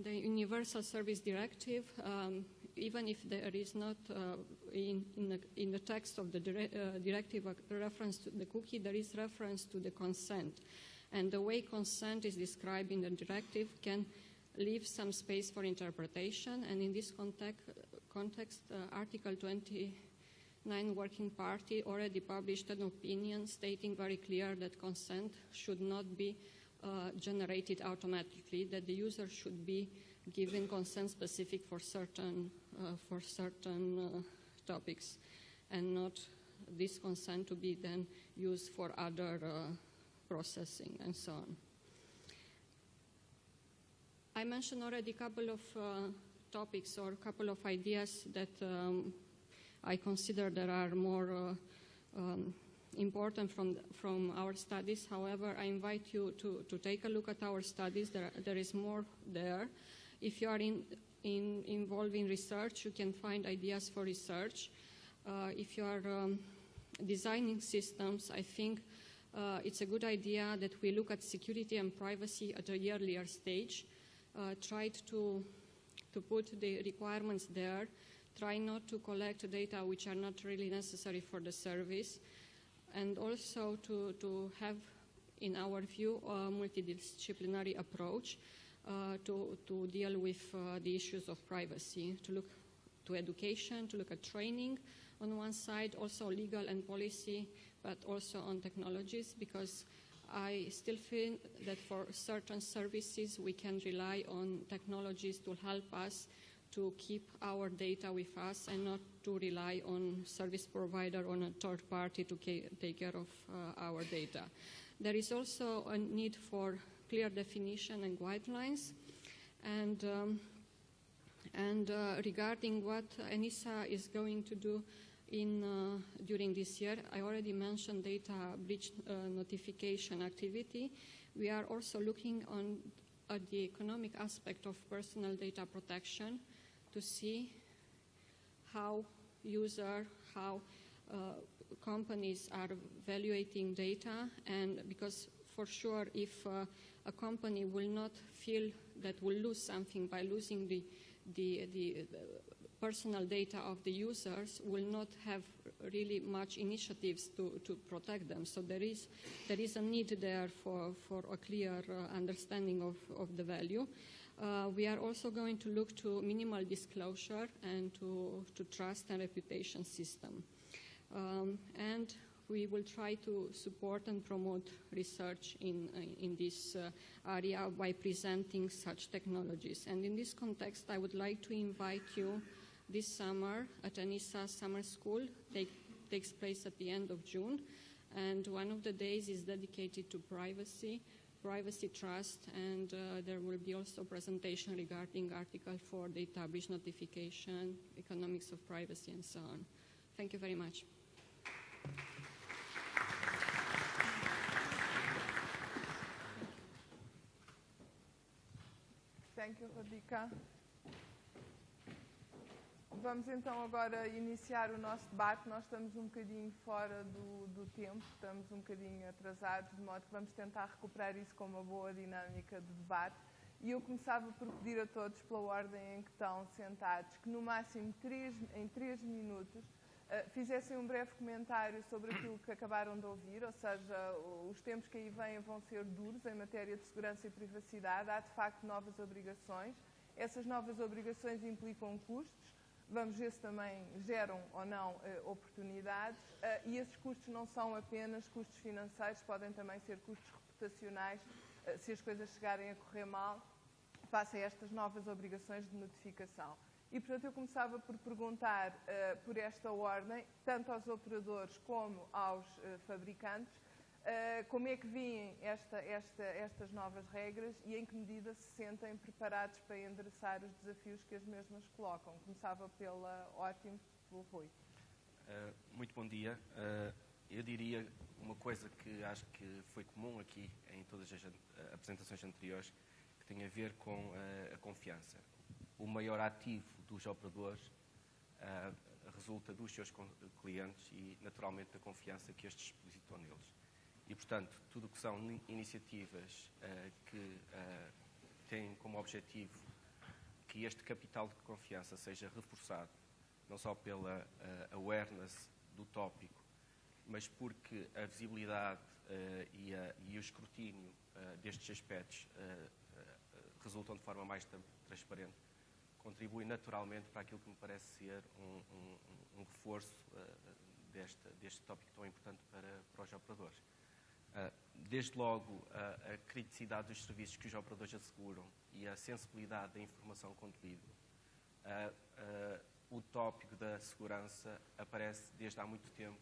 the Universal Service Directive, even if there is not in the text of the directive a reference to the cookie, there is reference to the consent. And the way consent is described in the directive can leave some space for interpretation. And in this context, Article 29 Working Party already published an opinion stating very clear that consent should not be generated automatically, that the user should be given consent specific for certain topics, and not this consent to be then used for other processing and so on. I mentioned already a couple of topics or a couple of ideas that I consider that are more important from our studies. However, I invite you to take a look at our studies. There is more there. If you are involved in research, you can find ideas for research. If you are designing systems, I think it's a good idea that we look at security and privacy at an earlier stage. Try to put the requirements there. Try not to collect data which are not really necessary for the service. And also to have, in our view, a multidisciplinary approach to deal with the issues of privacy, to look to education, to look at training on one side, also legal and policy, but also on technologies, because I still feel that for certain services we can rely on technologies to help us to keep our data with us and not to rely on service provider or a third party to take care of our data. There is also a need for clear definition and guidelines. And regarding what ENISA is going to do during this year, I already mentioned data breach notification activity. We are also looking at the economic aspect of personal data protection to see how companies are evaluating data, and because for sure if a company will not feel that will lose something by losing the personal data of the users, will not have really much initiatives to protect them. So there is a need there for a clear understanding of the value. We are also going to look to minimal disclosure and to trust and reputation system. And we will try to support and promote research in this area by presenting such technologies. And in this context, I would like to invite you this summer at ENISA Summer School. Takes place at the end of June. And one of the days is dedicated to privacy trust, and there will be also a presentation regarding Article 4 data breach notification, economics of privacy, and so on. Thank you very much. Thank you, Radhika. Vamos então agora iniciar o nosso debate. Nós estamos um bocadinho fora do tempo, estamos um bocadinho atrasados, de modo que vamos tentar recuperar isso com uma boa dinâmica de debate. E eu começava por pedir a todos, pela ordem em que estão sentados, que no máximo em 3 minutos fizessem um breve comentário sobre aquilo que acabaram de ouvir, ou seja, os tempos que aí vêm vão ser duros em matéria de segurança e privacidade. Há, de facto, novas obrigações. Essas novas obrigações implicam custos. Vamos ver se também geram ou não oportunidades. E esses custos não são apenas custos financeiros, podem também ser custos reputacionais, se as coisas chegarem a correr mal, face a estas novas obrigações de notificação. E, portanto, eu começava por perguntar, por esta ordem, tanto aos operadores como aos fabricantes, como é que veem estas novas regras e em que medida se sentem preparados para endereçar os desafios que as mesmas colocam. Começava pelo Rui. Muito bom dia. Eu diria uma coisa que acho que foi comum aqui em todas as apresentações anteriores, que tem a ver com a confiança. O maior ativo dos operadores resulta dos seus clientes e, naturalmente, da confiança que estes depositam neles. E, portanto, tudo o que são iniciativas que têm como objetivo que este capital de confiança seja reforçado, não só pela awareness do tópico, mas porque a visibilidade e o escrutínio destes aspectos resultam de forma mais transparente, contribui naturalmente para aquilo que me parece ser um reforço deste tópico tão importante para os operadores. Desde logo, a criticidade dos serviços que os operadores asseguram e a sensibilidade da informação contida. O tópico da segurança aparece desde há muito tempo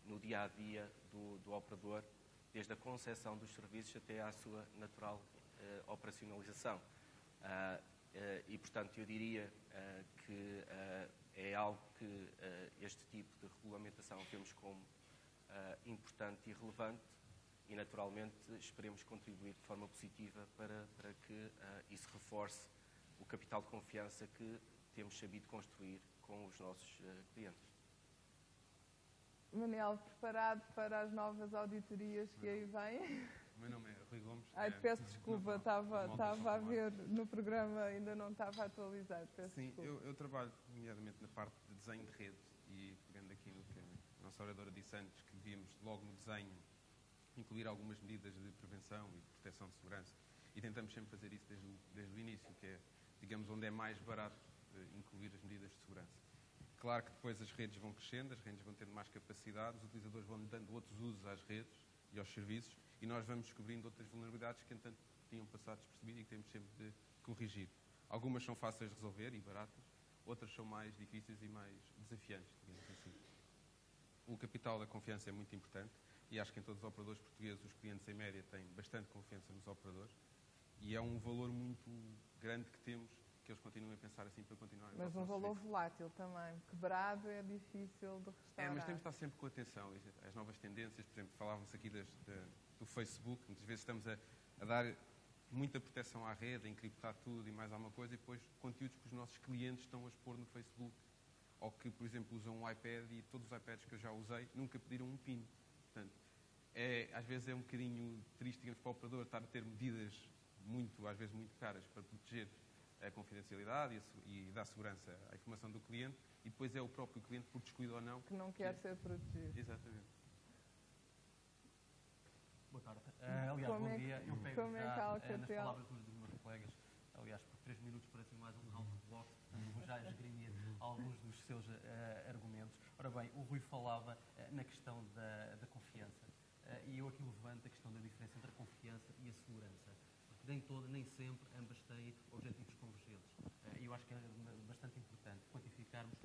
no dia-a-dia do operador, desde a concepção dos serviços até à sua natural operacionalização. E, portanto, eu diria que é algo que este tipo de regulamentação vemos como importante e relevante e, naturalmente, esperemos contribuir de forma positiva para que isso reforce o capital de confiança que temos sabido construir com os nossos clientes. Manel, preparado para as novas auditorias que aí vêm? O meu nome é Rui Gomes. Peço desculpa, estava a ver no programa, ainda não estava atualizado. Sim, eu trabalho nomeadamente na parte de desenho de redes e, pegando aqui no que a nossa oradora disse antes, que devíamos logo no desenho incluir algumas medidas de prevenção e de proteção de segurança, e tentamos sempre fazer isso desde o início, que é, digamos, onde é mais barato incluir as medidas de segurança. Claro que depois as redes vão crescendo, as redes vão tendo mais capacidade, os utilizadores vão dando outros usos às redes e aos serviços, e nós vamos descobrindo outras vulnerabilidades que, entanto, tinham passado despercebidas e que temos sempre de corrigir. Algumas são fáceis de resolver e baratas, outras são mais difíceis e mais desafiantes, digamos assim. O capital da confiança é muito importante e acho que em todos os operadores portugueses os clientes, em média, têm bastante confiança nos operadores e é um valor muito grande que temos, que eles continuem a pensar assim para continuar. Mas um valor volátil também. Quebrado é difícil de restaurar. Mas temos de estar sempre com atenção. As novas tendências, por exemplo, falávamos aqui do Facebook, muitas vezes estamos a dar muita proteção à rede, a encriptar tudo e mais alguma coisa, e depois conteúdos que os nossos clientes estão a expor no Facebook, ou que, por exemplo, usam um iPad e todos os iPads que eu já usei nunca pediram um PIN. Portanto, às vezes é um bocadinho triste, digamos, para o operador estar a ter medidas às vezes muito caras para proteger a confidencialidade e dá segurança à informação do cliente, e depois é o próprio cliente, por descuido ou não, Que não quer ser protegido. Exatamente. Boa tarde. Aliás, Como bom é que- dia. Eu pego como é que já Alcatel- nas palavras dos meus colegas. Aliás, por 3 minutos parece mais um round de boxe, portanto vou já esgrimir alguns dos seus argumentos. Ora bem, o Rui falava na questão da confiança. E eu aqui levanto a questão da diferença entre a confiança e a segurança. Porque nem sempre ambas têm objetivos convergentes. E eu acho que é bastante importante quantificarmos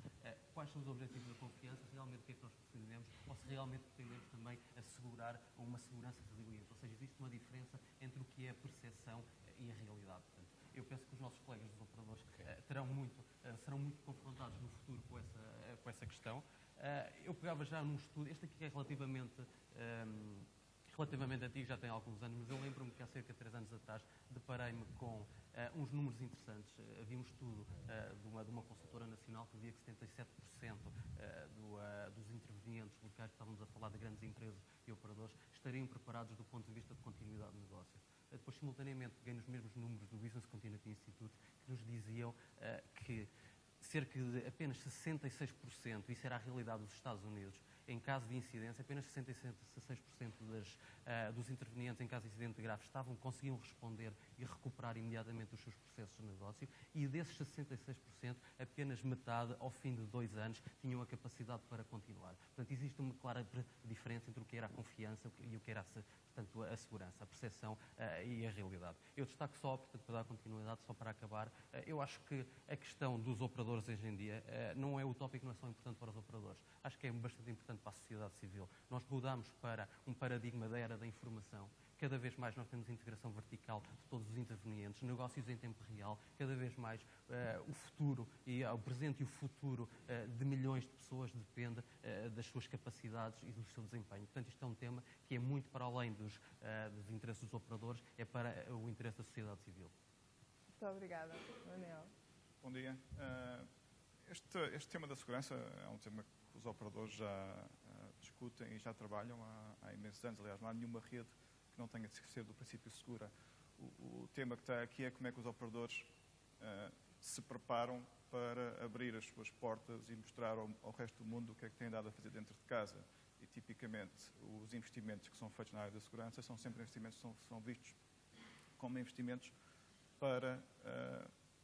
quais são os objetivos da confiança, realmente o que é que nós pretendemos, ou se realmente pretendemos também assegurar uma segurança resiliente. Ou seja, existe uma diferença entre o que é a percepção e a realidade. Portanto, eu penso que os nossos colegas dos operadores serão muito confrontados no futuro com essa questão. Eu pegava já num estudo, este aqui é relativamente antigo, já tem alguns anos, mas eu lembro-me que há cerca de 3 anos atrás deparei-me com uns números interessantes. Havia um estudo de uma consultora nacional que dizia que 77% dos intervenientes locais, estávamos a falar de grandes empresas e operadores, estariam preparados do ponto de vista de continuidade de negócio. Depois, simultaneamente, peguei nos mesmos números do Business Continuity Institute, que nos diziam que cerca de apenas 66%, isso era a realidade dos Estados Unidos, em caso de incidência, apenas 66% dos intervenientes em caso de incidente grave conseguiam responder e recuperar imediatamente os seus processos de negócio, e desses 66%, apenas metade, ao fim de 2 anos, tinham a capacidade para continuar. Portanto, existe uma clara diferença entre o que era a confiança e o que era portanto, a segurança, a percepção e a realidade. Eu destaco só, portanto, para dar continuidade, só para acabar, eu acho que a questão dos operadores hoje em dia não é utópico, não é só importante para os operadores. Acho que é bastante importante para a sociedade civil. Nós mudamos para um paradigma da era da informação. Cada vez mais nós temos integração vertical de todos os intervenientes, negócios em tempo real, cada vez mais o futuro, o presente e o futuro de milhões de pessoas depende das suas capacidades e do seu desempenho. Portanto, isto é um tema que é muito para além dos interesses dos operadores, é para o interesse da sociedade civil. Muito obrigada, Daniel. Bom dia. Este tema da segurança é um tema que os operadores já discutem e já trabalham há imensos anos. Aliás, não há nenhuma rede que não tenha de ser do princípio segura. O tema que está aqui é como é que os operadores se preparam para abrir as suas portas e mostrar ao resto do mundo o que é que têm dado a fazer dentro de casa. E, tipicamente, os investimentos que são feitos na área da segurança são sempre investimentos que são vistos como investimentos para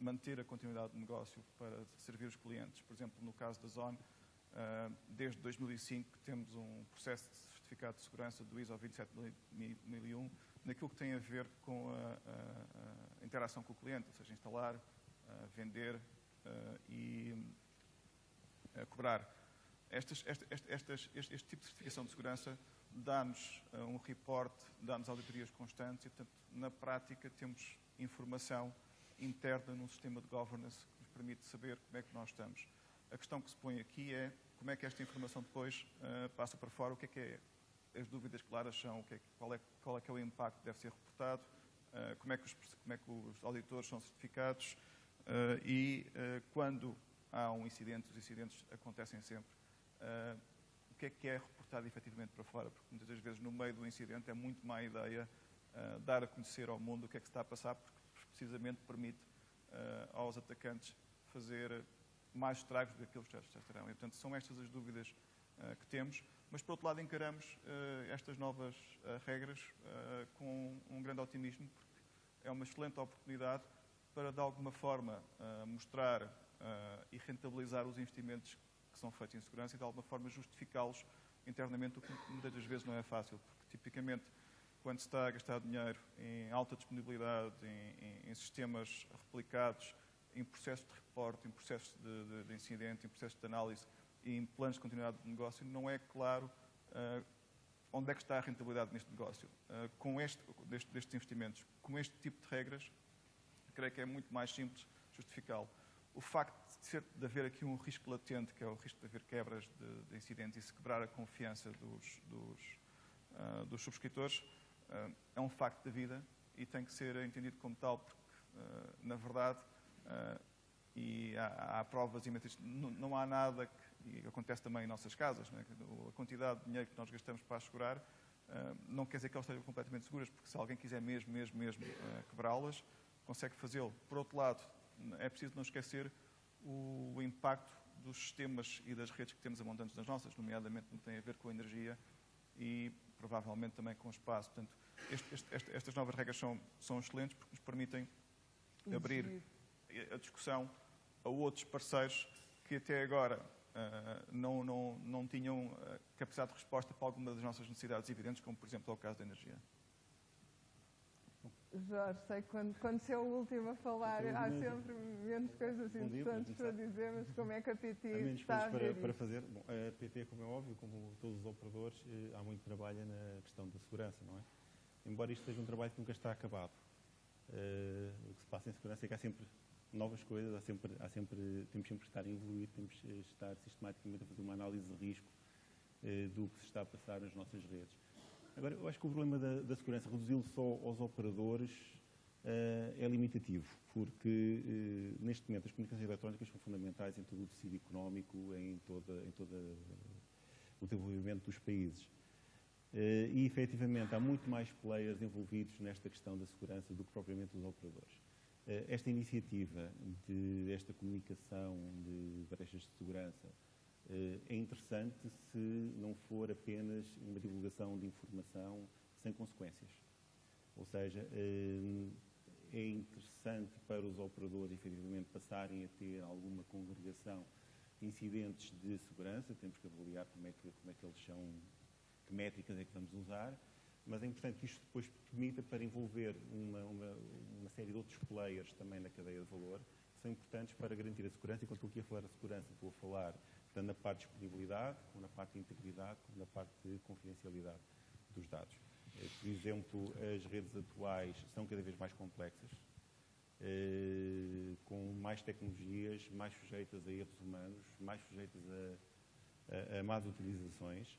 manter a continuidade de negócio, para servir os clientes. Por exemplo, no caso da Zone, desde 2005 temos um processo de certificado de segurança do ISO 27001 naquilo que tem a ver com a interação com o cliente, ou seja, instalar, vender e cobrar. Este tipo de certificação de segurança dá-nos um report, dá-nos auditorias constantes e, portanto, na prática temos informação interna num sistema de governance que nos permite saber como é que nós estamos. A questão que se põe aqui é como é que esta informação depois passa para fora, o que é as dúvidas claras são, qual é que é o impacto que deve ser reportado, como é que os auditores são certificados e quando há um incidente, os incidentes acontecem sempre, o que é reportado efetivamente para fora, porque muitas das vezes no meio do incidente é muito má ideia dar a conhecer ao mundo o que é que se está a passar, porque precisamente permite aos atacantes fazer mais estragos do que aqueles que já estarão. E, portanto, são estas as dúvidas que temos, mas, por outro lado, encaramos estas novas regras com um grande otimismo, porque é uma excelente oportunidade para, de alguma forma, mostrar e rentabilizar os investimentos que são feitos em segurança e, de alguma forma, justificá-los internamente, o que muitas das vezes não é fácil, porque, tipicamente, quando se está a gastar dinheiro em alta disponibilidade, em sistemas replicados, em processos de reporte, em processos de incidente, em processos de análise e em planos de continuidade de negócio, não é claro onde é que está a rentabilidade neste negócio. Com destes investimentos, com este tipo de regras, creio que é muito mais simples justificá-lo. O facto de haver aqui um risco latente, que é o risco de haver quebras de incidentes e se quebrar a confiança dos subscritores, é um facto da vida e tem que ser entendido como tal, porque, na verdade, e há provas e não há nada, e acontece também em nossas casas, não é? A quantidade de dinheiro que nós gastamos para assegurar não quer dizer que elas estejam completamente seguras, porque se alguém quiser mesmo quebrá-las, consegue fazê-lo. Por outro lado, é preciso não esquecer o impacto dos sistemas e das redes que temos amontantes nas nossas, nomeadamente no que tem a ver com a energia e provavelmente também com o espaço. Portanto, estas novas regras são excelentes porque nos permitem abrir a discussão a outros parceiros que até agora não tinham capacidade de resposta para alguma das nossas necessidades evidentes, como por exemplo é o caso da energia. Jorge, sei que quando se é o último a falar, há sempre menos coisas interessantes para dizer, mas como é que a PT está a ver para fazer? Bom, a PT, como é óbvio, como todos os operadores, há muito trabalho na questão da segurança, não é? Embora isto seja um trabalho que nunca está acabado. O que se passa em segurança é que há sempre novas coisas, temos sempre que estar a evoluir, temos que estar sistematicamente a fazer uma análise de risco do que se está a passar nas nossas redes. Agora, eu acho que o problema da segurança, reduzi-lo só aos operadores, é limitativo, porque neste momento as comunicações eletrónicas são fundamentais em todo o tecido económico, em todo o desenvolvimento dos países. E, efetivamente, há muito mais players envolvidos nesta questão da segurança do que propriamente os operadores. Esta iniciativa esta comunicação de brechas de segurança é interessante se não for apenas uma divulgação de informação sem consequências. Ou seja, é interessante para os operadores, efetivamente, passarem a ter alguma congregação de incidentes de segurança. Temos que avaliar como é que eles são, que métricas é que vamos usar, mas é importante que isto depois permita para envolver uma série de outros players também na cadeia de valor, que são importantes para garantir a segurança. Enquanto estou aqui a falar da segurança, estou a falar tanto na parte de disponibilidade, como na parte de integridade, como na parte de confidencialidade dos dados. Por exemplo, as redes atuais são cada vez mais complexas, com mais tecnologias, mais sujeitas a erros humanos, mais sujeitas a más utilizações.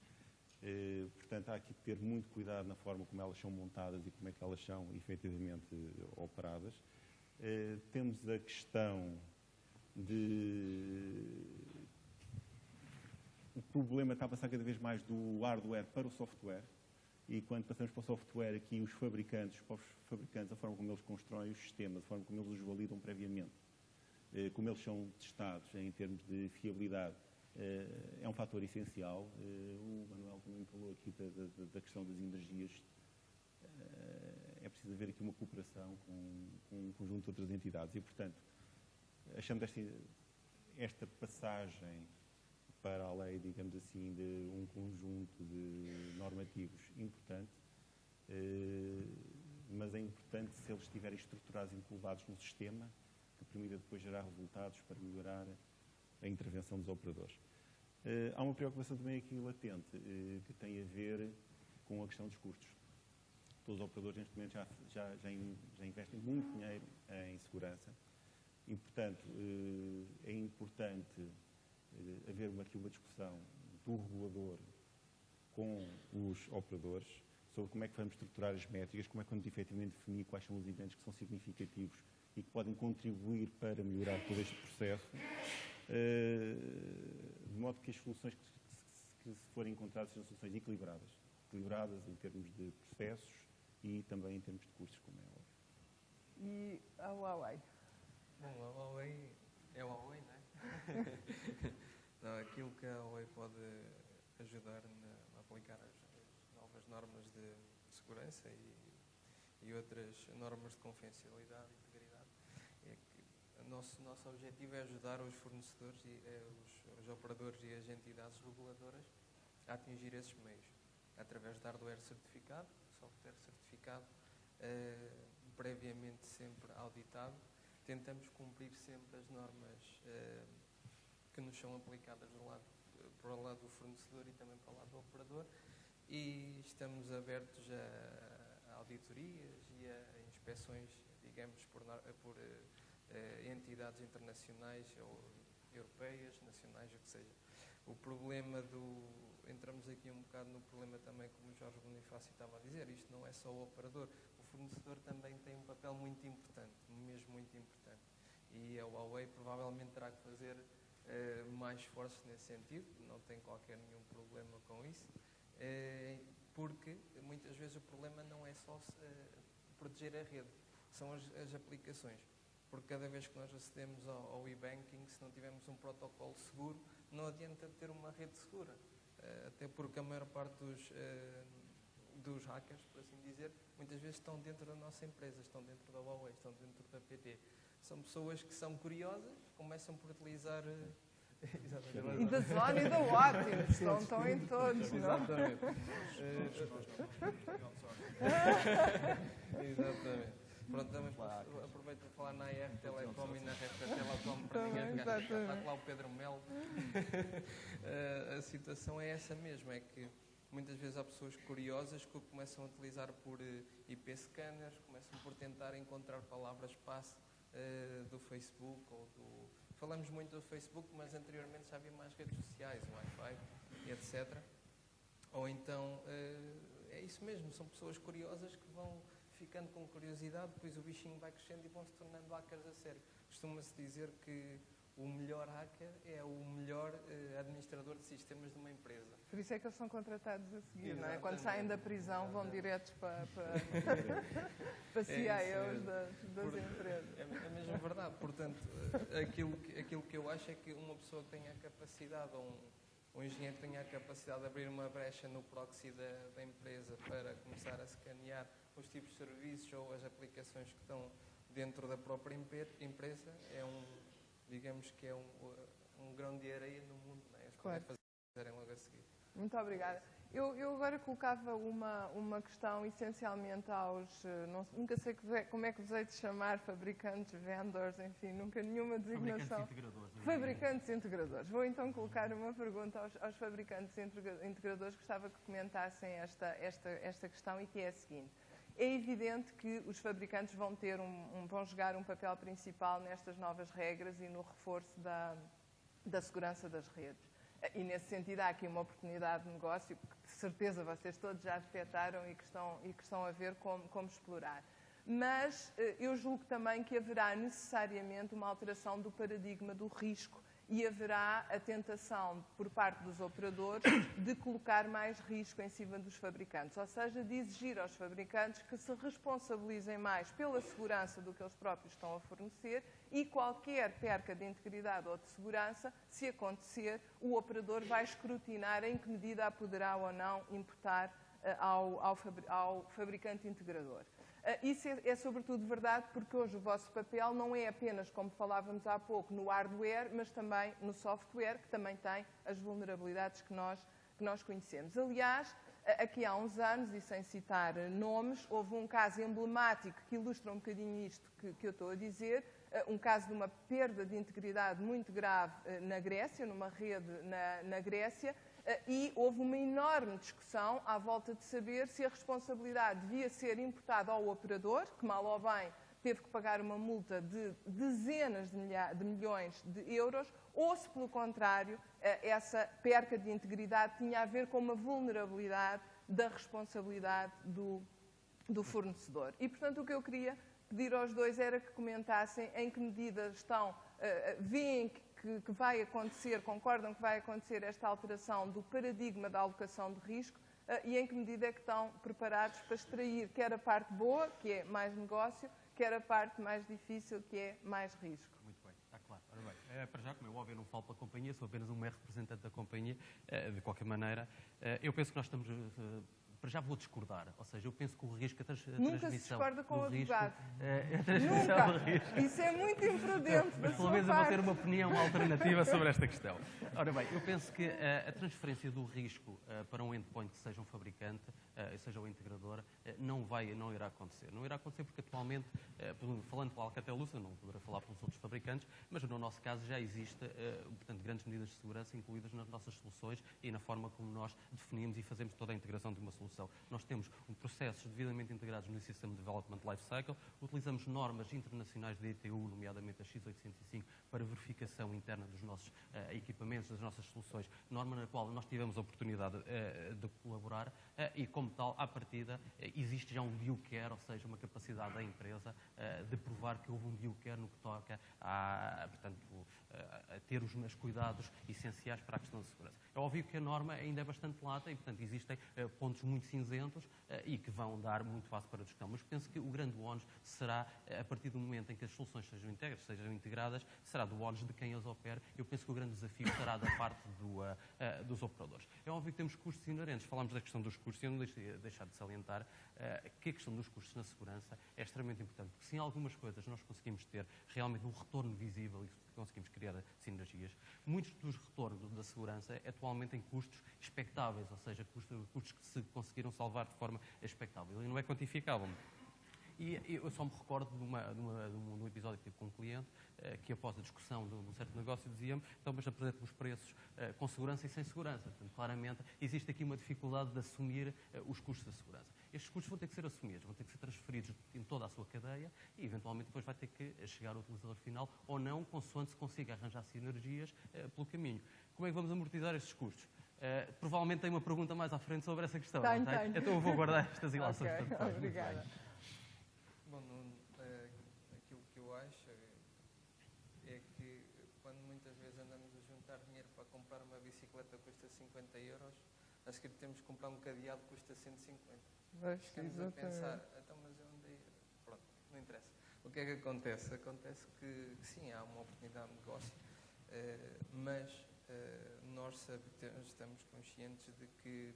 Portanto, há aqui que ter muito cuidado na forma como elas são montadas e como é que elas são efetivamente operadas. Temos a questão o problema está a passar cada vez mais do hardware para o software, e quando passamos para o software, aqui os fabricantes, a forma como eles constroem os sistemas, a forma como eles os validam previamente, como eles são testados em termos de fiabilidade, é um fator essencial. O Manuel também falou aqui da questão das energias. É preciso haver aqui uma cooperação com um conjunto de outras entidades e, portanto, achamos esta passagem para a lei, digamos assim, de um conjunto de normativos importante, mas é importante se eles estiverem estruturados e incluídos no sistema, que permita depois gerar resultados para melhorar a intervenção dos operadores. Há uma preocupação também aqui latente, que tem a ver com a questão dos custos. Todos os operadores neste momento já investem muito dinheiro em segurança e, portanto, é importante haver aqui uma discussão do regulador com os operadores sobre como é que vamos estruturar as métricas, como é que vamos efetivamente definir quais são os eventos que são significativos e que podem contribuir para melhorar todo este processo, de modo que as soluções que se forem encontradas sejam soluções equilibradas em termos de processos e também em termos de custos, como é óbvio. E a Huawei? Bom, a Huawei é a Huawei, não é? Não, aquilo que a Huawei pode ajudar a aplicar as novas normas de segurança e outras normas de confidencialidade e integridade é que o nosso objetivo é ajudar os fornecedores, os operadores e as entidades reguladoras a atingir esses meios, através de hardware certificado, software certificado, previamente sempre auditado. Tentamos cumprir sempre as normas que nos são aplicadas para o lado do fornecedor e também para o lado do operador, e estamos abertos a auditorias e a inspeções, digamos, por entidades internacionais ou europeias, nacionais, o que seja. O problema entramos aqui um bocado no problema também, como o Jorge Bonifácio estava a dizer, isto não é só o operador, o fornecedor também tem um papel muito importante, mesmo muito importante, e a Huawei provavelmente terá que fazer mais esforços nesse sentido, não tem qualquer nenhum problema com isso, porque muitas vezes o problema não é só proteger a rede, são as aplicações. porque cada vez que nós acedemos ao e-banking, se não tivermos um protocolo seguro, não adianta ter uma rede segura. Até porque a maior parte dos hackers, por assim dizer, muitas vezes estão dentro da nossa empresa, estão dentro da Huawei, estão dentro da PT. São pessoas que são curiosas, começam por utilizar... E da Sony e da Wattings, estão em todos, não? Exatamente. Exatamente. Pronto, também aproveito para falar na AR Telecom e na Repta Telecom para ninguém ficar. Está lá o Pedro Melo. A situação é essa mesmo, é que muitas vezes há pessoas curiosas que começam a utilizar por IP scanners, começam por tentar encontrar palavras-passe do Facebook ou do... Falamos muito do Facebook, mas anteriormente já havia mais redes sociais, o Wi-Fi, etc. Ou então, é isso mesmo, são pessoas curiosas que vão ficando com curiosidade, depois o bichinho vai crescendo e vão se tornando hackers a sério. Costuma-se dizer que o melhor hacker é o melhor administrador de sistemas de uma empresa. Por isso é que eles são contratados a seguir, não é? Exatamente. Quando saem da prisão vão diretos para CIOs das empresas. É mesmo verdade. Portanto, aquilo que eu acho é que uma pessoa que tenha a capacidade, ou um engenheiro que tenha a capacidade de abrir uma brecha no proxy da empresa para começar a escanear os tipos de serviços ou as aplicações que estão dentro da própria empresa, digamos que é um grão de areia no mundo, não é? Eles podem fazerem logo a seguir. Muito obrigada. Eu agora colocava uma questão essencialmente aos... nunca sei como é que vos hei de chamar, fabricantes, vendors, enfim, nunca nenhuma designação. Fabricantes integradores. Fabricantes integradores. Vou então colocar uma pergunta aos fabricantes integradores. Gostava que comentassem esta questão, e que é a seguinte. É evidente que os fabricantes vão jogar um papel principal nestas novas regras e no reforço da segurança das redes. E, nesse sentido, há aqui uma oportunidade de negócio que, de certeza, vocês todos já detectaram e que estão a ver como explorar. Mas eu julgo também que haverá necessariamente uma alteração do paradigma do risco e haverá a tentação, por parte dos operadores, de colocar mais risco em cima dos fabricantes, ou seja, de exigir aos fabricantes que se responsabilizem mais pela segurança do que eles próprios estão a fornecer, e qualquer perca de integridade ou de segurança, se acontecer, o operador vai escrutinar em que medida a poderá ou não imputar ao fabricante integrador. Isso é sobretudo verdade porque hoje o vosso papel não é apenas, como falávamos há pouco, no hardware, mas também no software, que também tem as vulnerabilidades que nós conhecemos. Aliás, aqui há uns anos, e sem citar nomes, houve um caso emblemático que ilustra um bocadinho isto que eu estou a dizer, um caso de uma perda de integridade muito grave na Grécia, numa rede na Grécia, e houve uma enorme discussão à volta de saber se a responsabilidade devia ser imputada ao operador, que mal ou bem teve que pagar uma multa de dezenas de milhões de euros, ou se, pelo contrário, essa perca de integridade tinha a ver com uma vulnerabilidade da responsabilidade do fornecedor. E, portanto, o que eu queria pedir aos dois era que comentassem em que medida veem que vai acontecer, concordam que vai acontecer esta alteração do paradigma da alocação de risco e em que medida é que estão preparados para extrair quer a parte boa, que é mais negócio, quer a parte mais difícil, que é mais risco. Muito bem, está claro. Ora bem, para já, como é óbvio, eu não falo pela companhia, sou apenas um representante da companhia, de qualquer maneira. Eu penso que nós estamos... Para já vou discordar, ou seja, eu penso que o risco, a transmissão... Nunca se discorda com o advogado. A transmissão do risco... Isso é muito imprudente da sua parte. Pelo menos eu vou ter uma opinião alternativa sobre esta questão. Ora bem, eu penso que a transferência do risco para um endpoint, seja um fabricante, seja um integrador, não irá acontecer. Não irá acontecer porque atualmente, falando pela Alcatel-Lucent, não poderá falar pelos outros fabricantes, mas no nosso caso já existe, portanto, grandes medidas de segurança incluídas nas nossas soluções e na forma como nós definimos e fazemos toda a integração de uma solução. Nós temos processos devidamente integrados no System Development Lifecycle, utilizamos normas internacionais de ETU, nomeadamente a X805, para verificação interna dos nossos equipamentos, das nossas soluções, norma na qual nós tivemos a oportunidade de colaborar e, como tal, à partida, existe já um due care, ou seja, uma capacidade da empresa de provar que houve um due care no que toca a ter os cuidados essenciais para a questão de segurança. É óbvio que a norma ainda é bastante lata e, portanto, existem pontos muito muito cinzentos e que vão dar muito espaço para a discussão. Mas penso que o grande ónus será, a partir do momento em que as soluções sejam íntegras, sejam integradas, será do ónus de quem as opera. Eu penso que o grande desafio será da parte dos operadores. É óbvio que temos custos inerentes. Falámos da questão dos custos e eu não deixar de salientar que a questão dos custos na segurança é extremamente importante, porque se em algumas coisas nós conseguimos ter realmente um retorno visível e conseguimos criar sinergias, muitos dos retornos da segurança atualmente em custos expectáveis, ou seja, custos que se conseguiram salvar de forma expectável e não é quantificável. E eu só me recordo de um episódio que tive com um cliente que, após a discussão de um certo negócio, dizia-me: então, mas apresente-me os preços com segurança e sem segurança. Portanto, claramente, existe aqui uma dificuldade de assumir os custos da segurança. Estes custos vão ter que ser assumidos, vão ter que ser transferidos em toda a sua cadeia e, eventualmente, depois vai ter que chegar ao utilizador final ou não, consoante se consiga arranjar sinergias pelo caminho. Como é que vamos amortizar estes custos? Provavelmente tem uma pergunta mais à frente sobre essa questão. Tenho. Então eu vou guardar estas ilações para depois. Obrigada. Bom, aquilo que eu acho é que quando muitas vezes andamos a juntar dinheiro para comprar uma bicicleta que custa 50 euros, a seguir temos que comprar um cadeado que custa 150. Ficamos a pensar, então, mas eu andei... Pronto, não interessa. O que é que acontece? Acontece que sim, há uma oportunidade de negócio, mas nós estamos conscientes de que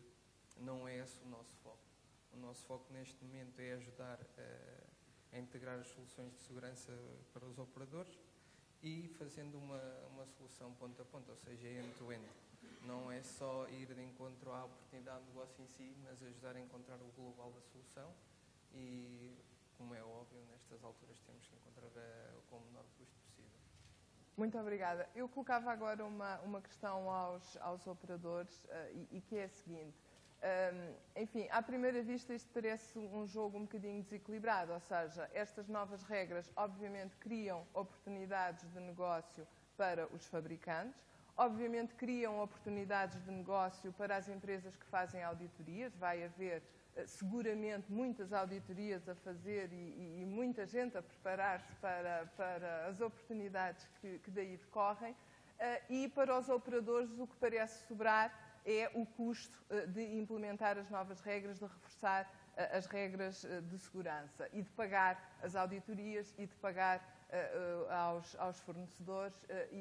não é esse o nosso foco. O nosso foco neste momento é ajudar a integrar as soluções de segurança para os operadores e fazendo uma solução ponto a ponto, ou seja, end-to-end. Não é só ir de encontro à oportunidade de negócio em si, mas ajudar a encontrar o global da solução e, como é óbvio, nestas alturas temos que encontrar com o menor custo possível. Muito obrigada. Eu colocava agora uma questão aos operadores e que é a seguinte. Enfim, à primeira vista isto parece um jogo um bocadinho desequilibrado, ou seja, estas novas regras obviamente criam oportunidades de negócio para os fabricantes, obviamente criam oportunidades de negócio para as empresas que fazem auditorias, vai haver seguramente muitas auditorias a fazer e muita gente a preparar-se para as oportunidades que daí decorrem, e para os operadores o que parece sobrar é o custo de implementar as novas regras, de reforçar as regras de segurança e de pagar as auditorias e de pagar aos fornecedores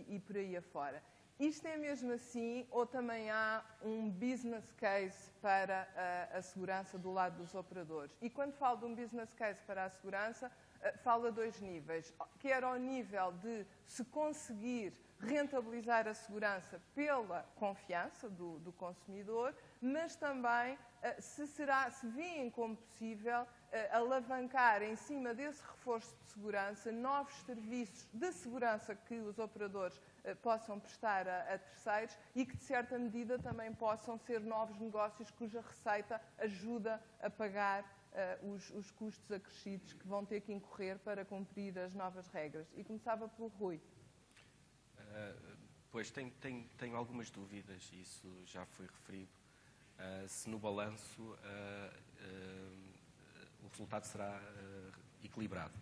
e por aí afora. Isto é mesmo assim ou também há um business case para a segurança do lado dos operadores? E quando falo de um business case para a segurança, falo a dois níveis, quer ao nível de se conseguir rentabilizar a segurança pela confiança do consumidor, mas também se veem como possível alavancar em cima desse reforço de segurança novos serviços de segurança que os operadores possam prestar a terceiros e que, de certa medida, também possam ser novos negócios cuja receita ajuda a pagar os custos acrescidos que vão ter que incorrer para cumprir as novas regras. E começava pelo Rui. Pois, tenho algumas dúvidas, isso já foi referido. Se no balanço o resultado será equilibrado.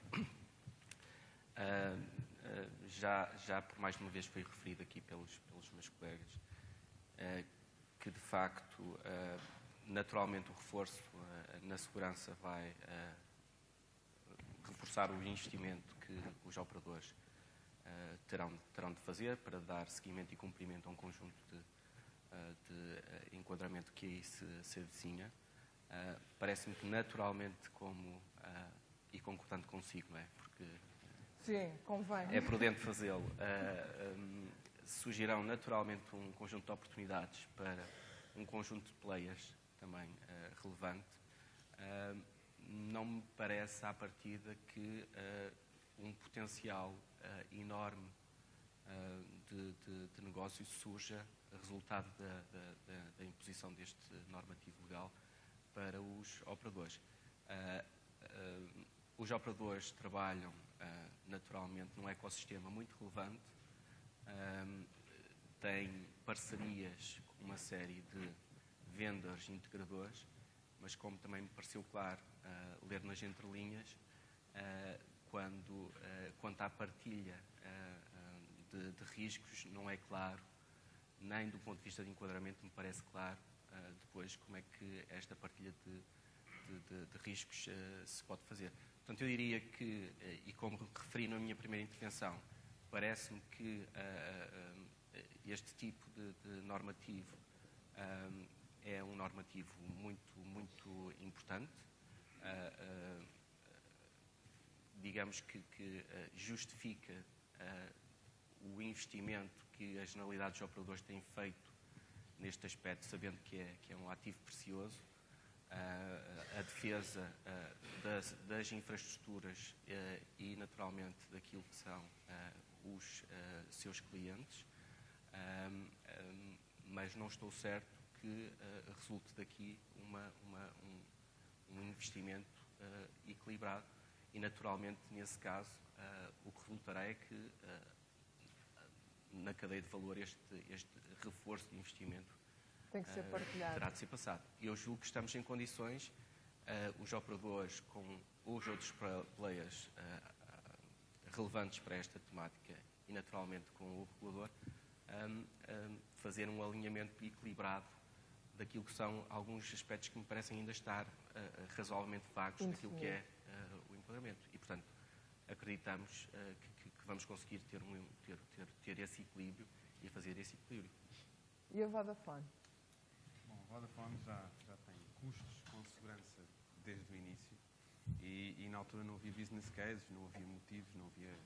Já por mais de uma vez foi referido aqui pelos meus colegas que, de facto, naturalmente o reforço na segurança vai reforçar o investimento que os operadores terão de fazer para dar seguimento e cumprimento a um conjunto de enquadramento que aí se avizinha. Parece-me que naturalmente, e concordando consigo, não é? Porque sim, convém. é prudente fazê-lo, surgirão naturalmente um conjunto de oportunidades para um conjunto de players também relevante. Não me parece à partida que um potencial enorme de negócio surja resultado da imposição deste normativo legal para os operadores. Os operadores trabalham naturalmente num ecossistema muito relevante, têm parcerias com uma série de vendedores e integradores, mas como também me pareceu claro ler nas entrelinhas, quanto à partilha de riscos, não é claro, nem do ponto de vista de enquadramento me parece claro depois como é que esta partilha de riscos se pode fazer. Portanto, eu diria que, e como referi na minha primeira intervenção, parece-me que este tipo de normativo é um normativo muito importante. Digamos que justifica o investimento que a Generalidade dos Operadores tem feito neste aspecto, sabendo que é um ativo precioso. A defesa das infraestruturas e, naturalmente, daquilo que são os seus clientes, mas não estou certo que resulte daqui um investimento equilibrado e, naturalmente, nesse caso, o que resultará é que na cadeia de valor este reforço de investimento Tem que ser partilhado. terá de ser passado. Eu julgo que estamos em condições, os operadores com os outros players relevantes para esta temática e, naturalmente, com o regulador, fazer um alinhamento equilibrado daquilo que são alguns aspectos que me parecem ainda estar razoavelmente vagos daquilo que é o enquadramento. E, portanto, acreditamos que vamos conseguir ter esse equilíbrio e fazer esse equilíbrio. E a Vodafone? Bom, a Vodafone já tem custos com segurança desde o início e na altura não havia business cases, não havia motivos, não havia...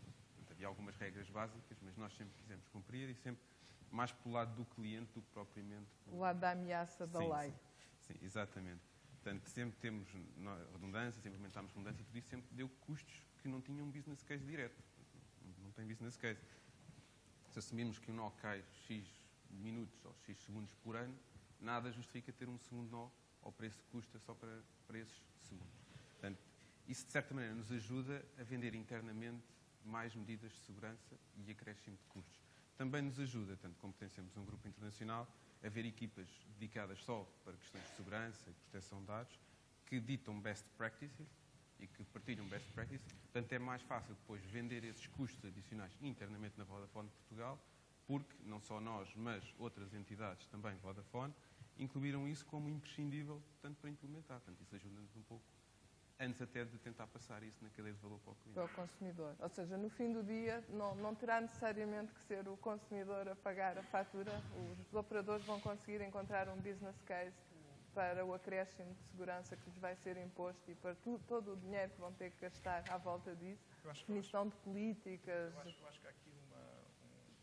Havia algumas regras básicas, mas nós sempre quisemos cumprir e sempre mais pelo lado do cliente do que propriamente... O lado da ameaça da lei. Sim, exatamente. Portanto, sempre temos redundância, sempre implementámos redundância e tudo isso sempre deu custos que não tinham um business case direto. Não tem business case. Se assumirmos que um nó cai X minutos ou X segundos por ano, nada justifica ter um segundo nó ao preço que custa só para esses segundos. Portanto, isso de certa maneira nos ajuda a vender internamente mais medidas de segurança e acréscimo de custos. Também nos ajuda, tanto como pertencemos a um grupo internacional, a ver equipas dedicadas só para questões de segurança e proteção de dados, que ditam best practices e que partilham best practices. Portanto, é mais fácil depois vender esses custos adicionais internamente na Vodafone Portugal, porque não só nós, mas outras entidades, também Vodafone, incluíram isso como imprescindível, tanto para implementar. Portanto, isso ajuda-nos um pouco, antes até de tentar passar isso na cadeia de valor para o cliente. Para o consumidor. Ou seja, no fim do dia, não terá necessariamente que ser o consumidor a pagar a fatura. Os operadores vão conseguir encontrar um business case para o acréscimo de segurança que lhes vai ser imposto e para todo o dinheiro que vão ter que gastar à volta disso. Definição de políticas. Eu acho que há aqui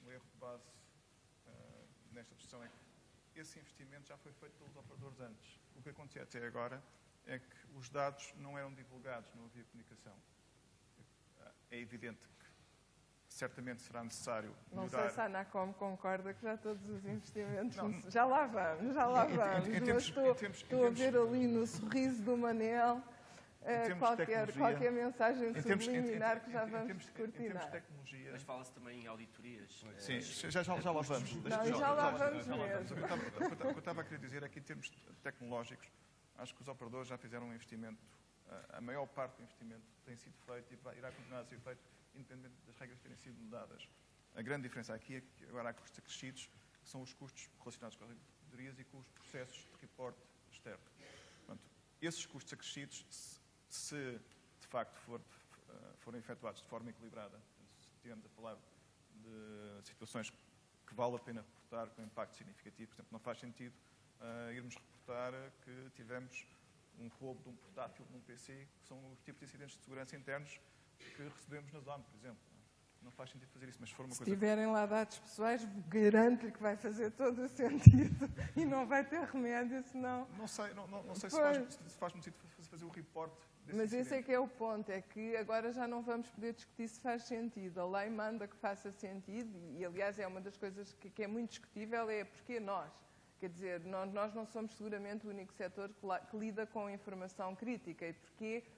um erro de base nesta discussão, é que esse investimento já foi feito pelos operadores antes. O que acontecia até agora é que os dados não eram divulgados, não havia comunicação. É evidente que certamente será necessário Não melhorar... sei se a Anacom concorda que já todos os investimentos... Já lá vamos. Mas estou a ver ali no sorriso do Manel qualquer mensagem subliminar que já vamos descortinar. Mas fala-se também em auditorias. Sim, já lá vamos. Não, já lá vamos mesmo. O que eu estava a querer dizer é que, em termos tecnológicos, acho que os operadores já fizeram um investimento, a maior parte do investimento tem sido feito e irá continuar a ser feito, independente das regras terem sido mudadas. A grande diferença aqui é que agora há custos acrescidos, que são os custos relacionados com as auditorias e com os processos de reporte externo. Portanto, esses custos acrescidos, se de facto forem efetuados de forma equilibrada, se estivermos a falar de situações que vale a pena reportar com impacto significativo, por exemplo, não faz sentido irmos reportar que tivemos um roubo de um portátil, de um PC, que são os tipos de incidentes de segurança internos que recebemos na zona, por exemplo. Não faz sentido fazer isso, mas se for uma coisa... Se tiverem lá dados pessoais, garanto-lhe que vai fazer todo o sentido e não vai ter remédio, senão... Não sei se faz muito sentido fazer o reporte desse Mas incidente. esse é que é o ponto, é que agora já não vamos poder discutir se faz sentido. A lei manda que faça sentido e aliás, é uma das coisas que é muito discutível, é porque nós. Quer dizer, nós não somos seguramente o único setor que lida com informação crítica. E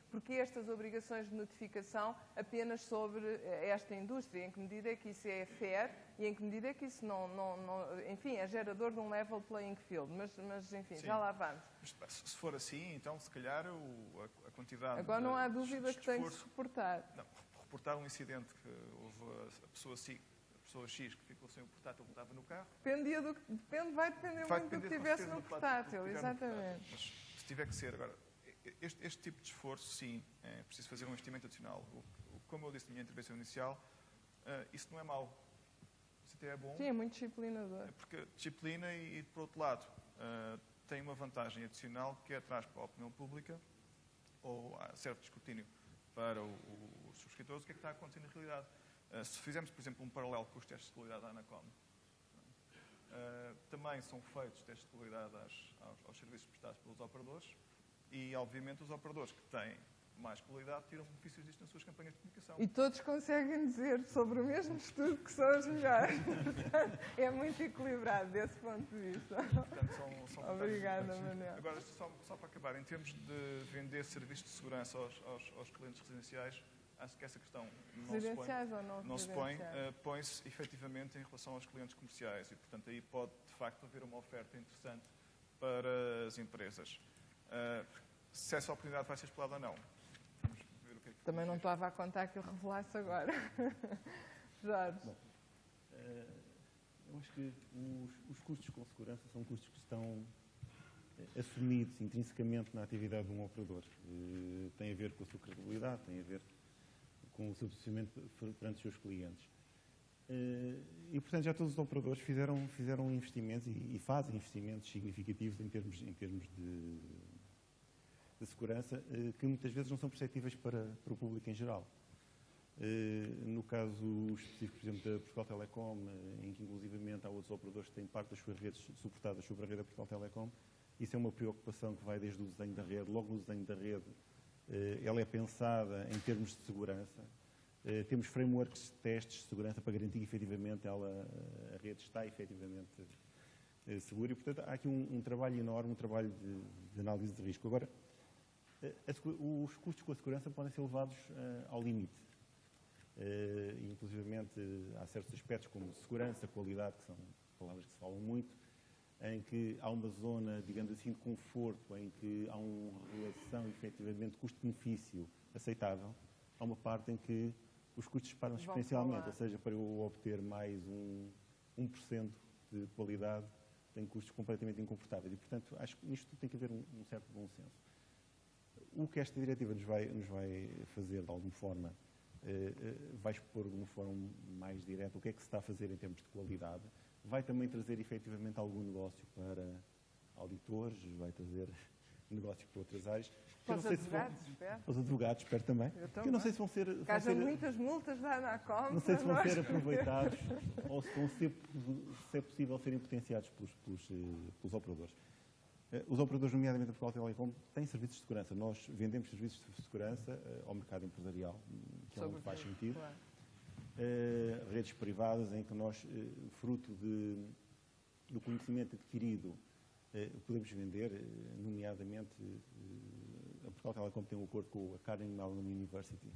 porquê estas obrigações de notificação apenas sobre esta indústria? Em que medida é que isso é fair e em que medida é que isso enfim, é gerador de um level playing field? Mas enfim, Sim. já lá vamos. Se for assim, então, se calhar, a quantidade... Agora não há dúvida que tem que se reportar. Não, reportar um incidente que houve a pessoa pessoa X que ficou sem o portátil que estava no carro. Vai depender Vai muito do depender que se tivesse vocês no do portátil, que tiver no exatamente. portátil. Mas se tiver que ser, agora, este tipo de esforço, sim, é preciso fazer um investimento adicional. Como eu disse na minha intervenção inicial, isso não é mau. Isso até é bom. Sim, é muito disciplinador. Porque disciplina e por outro lado, tem uma vantagem adicional que é traz para a opinião pública ou há certo escrutínio para os subscritores o que é que está acontecendo na realidade. Se fizermos, por exemplo, um paralelo com os testes de qualidade da Anacom, também são feitos testes de qualidade aos serviços prestados pelos operadores e, obviamente, os operadores que têm mais qualidade tiram benefícios disto nas suas campanhas de comunicação. E todos conseguem dizer sobre o mesmo estudo que são os melhores. É muito equilibrado desse ponto de vista. Portanto, são Obrigada, Manuel. Agora, só para acabar, em termos de vender serviços de segurança aos clientes residenciais, acho que essa questão Residenciais ou não se põe, residenciais? põe-se efetivamente em relação aos clientes comerciais e, portanto, aí pode, de facto, haver uma oferta interessante para as empresas. Se essa oportunidade vai ser explorada ou não, vamos ver o que é que... Também não estava a contar que eu revelasse agora. Jorge. Bom, eu acho que os custos com segurança são custos que estão assumidos intrinsecamente na atividade de um operador. Tem a ver com a sua credibilidade, tem a ver com o seu posicionamento perante os seus clientes. E, portanto, já todos os operadores fizeram investimentos e fazem investimentos significativos em termos de segurança, que muitas vezes não são perceptíveis para o público em geral. No caso específico, por exemplo, da Portugal Telecom, em que inclusivamente há outros operadores que têm parte das suas redes suportadas sobre a rede da Portugal Telecom, isso é uma preocupação que vai desde o desenho da rede. Logo no desenho da rede, ela é pensada em termos de segurança. Temos frameworks de testes de segurança para garantir que efetivamente a rede está efetivamente segura e, portanto, há aqui um trabalho enorme, um trabalho de análise de risco. Agora, os custos com a segurança podem ser levados ao limite. Inclusivamente, há certos aspectos como segurança, qualidade, que são palavras que se falam muito, em que há uma zona, digamos assim, de conforto, em que há uma relação, efetivamente, custo-benefício aceitável. Há uma parte em que os custos disparam exponencialmente, ou seja, para eu obter mais 1% de qualidade, tem custos completamente incomportáveis. E, portanto, acho que nisto tem que haver um certo bom senso. O que esta diretiva nos vai fazer, de alguma forma, vai expor de uma forma mais direta o que é que se está a fazer em termos de qualidade, vai também trazer, efetivamente, algum negócio para auditores, vai trazer negócios para outras áreas. Para os advogados, espero. Para os advogados, espero também. Eu não sei se vão ser... Que haja muitas multas da Anacom. Não sei se vão ser aproveitados ou se vão ser, se é possível, serem potenciados pelos operadores. Os operadores, nomeadamente a Portugal Telecom, têm serviços de segurança. Nós vendemos serviços de segurança ao mercado empresarial, que é onde faz sentido. Claro. Redes privadas em que nós, fruto do conhecimento adquirido, podemos vender, nomeadamente, a Portugal Telecom tem um acordo com a Carnegie Mellon University,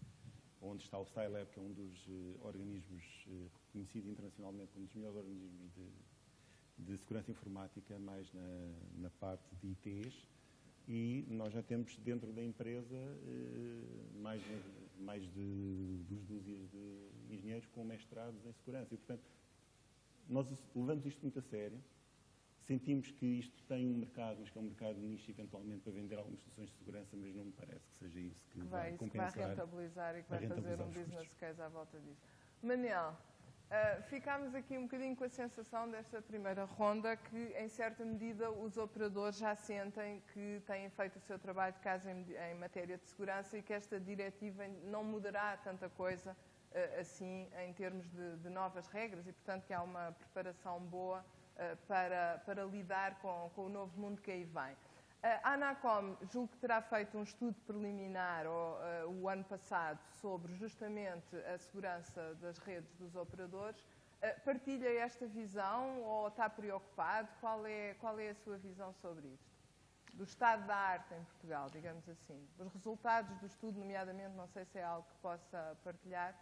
onde está o Scilab, que é um dos organismos reconhecidos internacionalmente como um dos melhores organismos de segurança informática, mais na parte de ITs, e nós já temos dentro da empresa mais de 2 dúzias de engenheiros com mestrados em segurança. E, portanto, nós levamos isto muito a sério, sentimos que isto tem um mercado, mas que é um mercado de nicho, eventualmente, para vender algumas soluções de segurança, mas não me parece que seja isso que vai compensar. Que vai rentabilizar e que vai fazer um business case à volta disso. Manel, ficámos aqui um bocadinho com a sensação desta primeira ronda que, em certa medida, os operadores já sentem que têm feito o seu trabalho de casa em matéria de segurança e que esta diretiva não mudará tanta coisa assim em termos de novas regras e, portanto, que há uma preparação boa para lidar com o novo mundo que aí vem. A Anacom, julgo que terá feito um estudo preliminar o ano passado sobre justamente a segurança das redes dos operadores. Partilha esta visão ou está preocupado? Qual é a sua visão sobre isto? Do estado da arte em Portugal, digamos assim. Os resultados do estudo, nomeadamente, não sei se é algo que possa partilhar.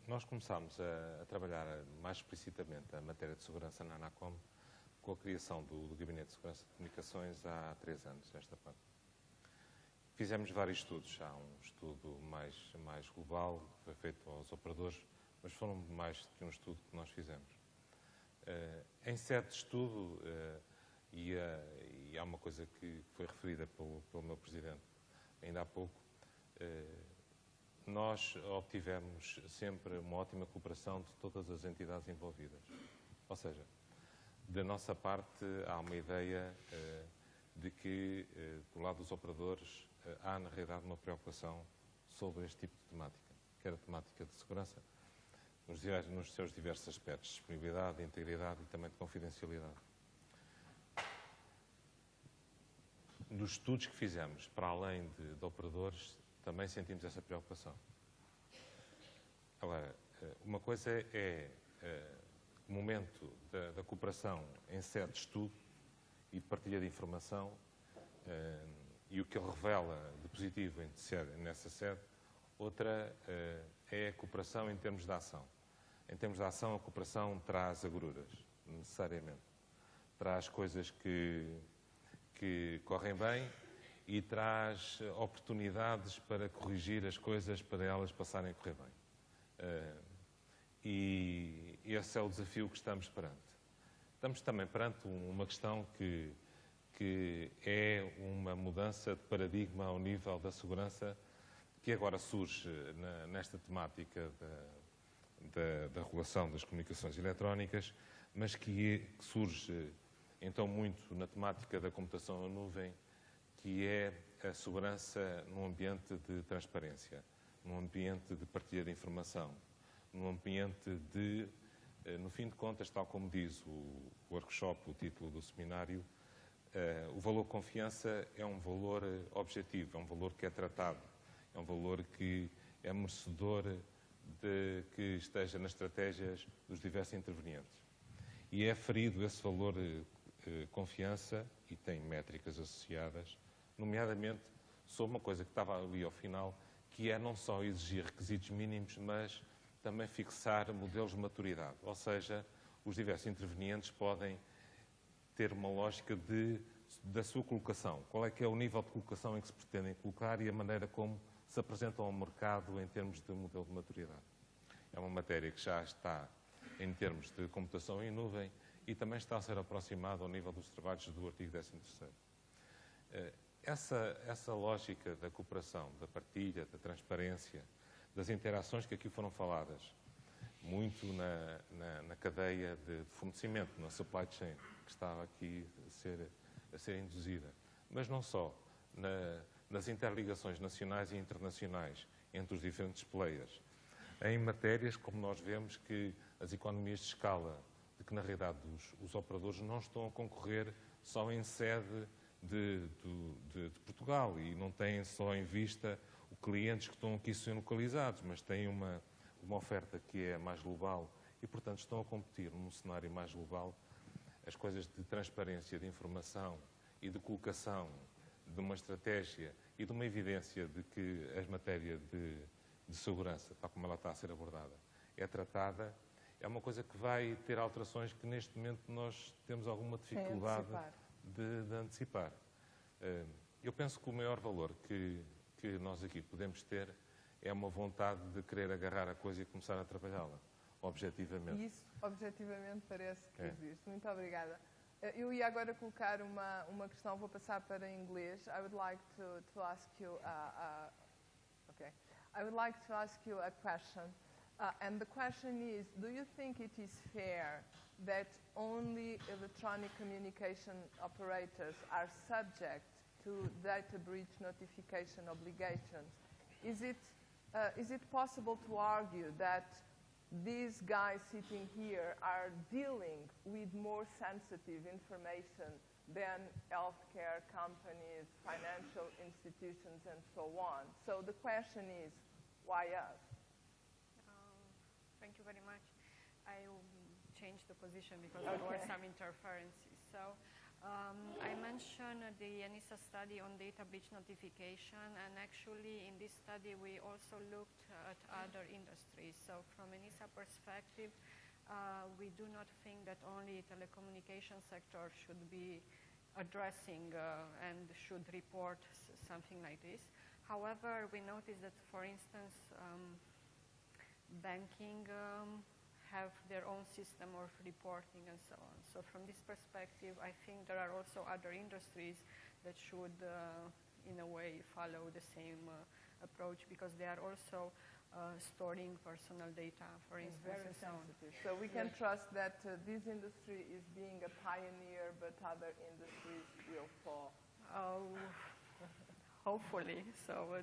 Nós começámos a trabalhar mais explicitamente a matéria de segurança na Anacom com a criação do Gabinete de Segurança de Comunicações há 3 anos, esta parte. Fizemos vários estudos. Há um estudo mais global, que foi feito aos operadores, mas foram mais que um estudo que nós fizemos. Em sede de estudo, e há uma coisa que foi referida pelo meu Presidente ainda há pouco, nós obtivemos sempre uma ótima cooperação de todas as entidades envolvidas. Ou seja, da nossa parte há uma ideia de que, do lado dos operadores, há na realidade uma preocupação sobre este tipo de temática, que era a temática de segurança, nos seus diversos aspectos, de disponibilidade, de integridade e também de confidencialidade. Nos estudos que fizemos, para além de operadores, também sentimos essa preocupação. Agora, uma coisa é o momento da cooperação em sede de estudo e de partilha de informação e o que ele revela de positivo nessa sede. Outra é a cooperação em termos de ação. Em termos de ação, a cooperação traz agruras, necessariamente. Traz coisas que correm bem e traz oportunidades para corrigir as coisas, para elas passarem a correr bem. E esse é o desafio que estamos perante. Estamos também perante uma questão que é uma mudança de paradigma ao nível da segurança que agora surge nesta temática da regulação das comunicações eletrónicas, mas que surge então muito na temática da computação na nuvem, que é a segurança num ambiente de transparência, num ambiente de partilha de informação, num ambiente de, no fim de contas, tal como diz o workshop, o título do seminário, o valor confiança é um valor objetivo, é um valor que é tratado, é um valor que é merecedor de que esteja nas estratégias dos diversos intervenientes. E é aferido esse valor confiança, e tem métricas associadas, nomeadamente sobre uma coisa que estava ali ao final, que é não só exigir requisitos mínimos, mas também fixar modelos de maturidade. Ou seja, os diversos intervenientes podem ter uma lógica da sua colocação. Qual é que é o nível de colocação em que se pretendem colocar e a maneira como se apresentam ao mercado em termos de modelo de maturidade. É uma matéria que já está em termos de computação em nuvem e também está a ser aproximada ao nível dos trabalhos do artigo 13º. Essa lógica da cooperação, da partilha, da transparência, das interações que aqui foram faladas, muito na cadeia de fornecimento, na supply chain, que estava aqui a ser induzida, mas não só, nas interligações nacionais e internacionais entre os diferentes players, em matérias como nós vemos que as economias de escala, de que na realidade os operadores não estão a concorrer só em sede de Portugal e não têm só em vista os clientes que estão aqui sendo localizados, mas têm uma oferta que é mais global e, portanto, estão a competir num cenário mais global. As coisas de transparência, de informação e de colocação de uma estratégia e de uma evidência de que a matéria de segurança, tal como ela está a ser abordada, é tratada, é uma coisa que vai ter alterações que neste momento nós temos alguma dificuldade de antecipar. Eu penso que o maior valor que nós aqui podemos ter é uma vontade de querer agarrar a coisa e começar a trabalhá-la, objetivamente. Isso, objetivamente, parece que existe. Muito obrigada. Eu ia agora colocar uma questão, vou passar para inglês. I would like to ask you a question. And the question is, do you think it is fair that only electronic communication operators are subject to data breach notification obligations? Is it possible to argue that these guys sitting here are dealing with more sensitive information than healthcare companies, financial institutions, and so on? So the question is, why us? Thank you very much. I will change the position because there were some interferences. So I mentioned the ENISA study on data breach notification, and actually in this study we also looked at other industries. So from ENISA perspective, we do not think that only telecommunication sector should be addressing and should report something like this. However, we noticed that, for instance, banking have their own system of reporting and so on. So from this perspective, I think there are also other industries that should, in a way, follow the same approach, because they are also storing personal data, for instance. Very and so on. sensitive. So we can trust that this industry is being a pioneer, but other industries will follow. Hopefully. So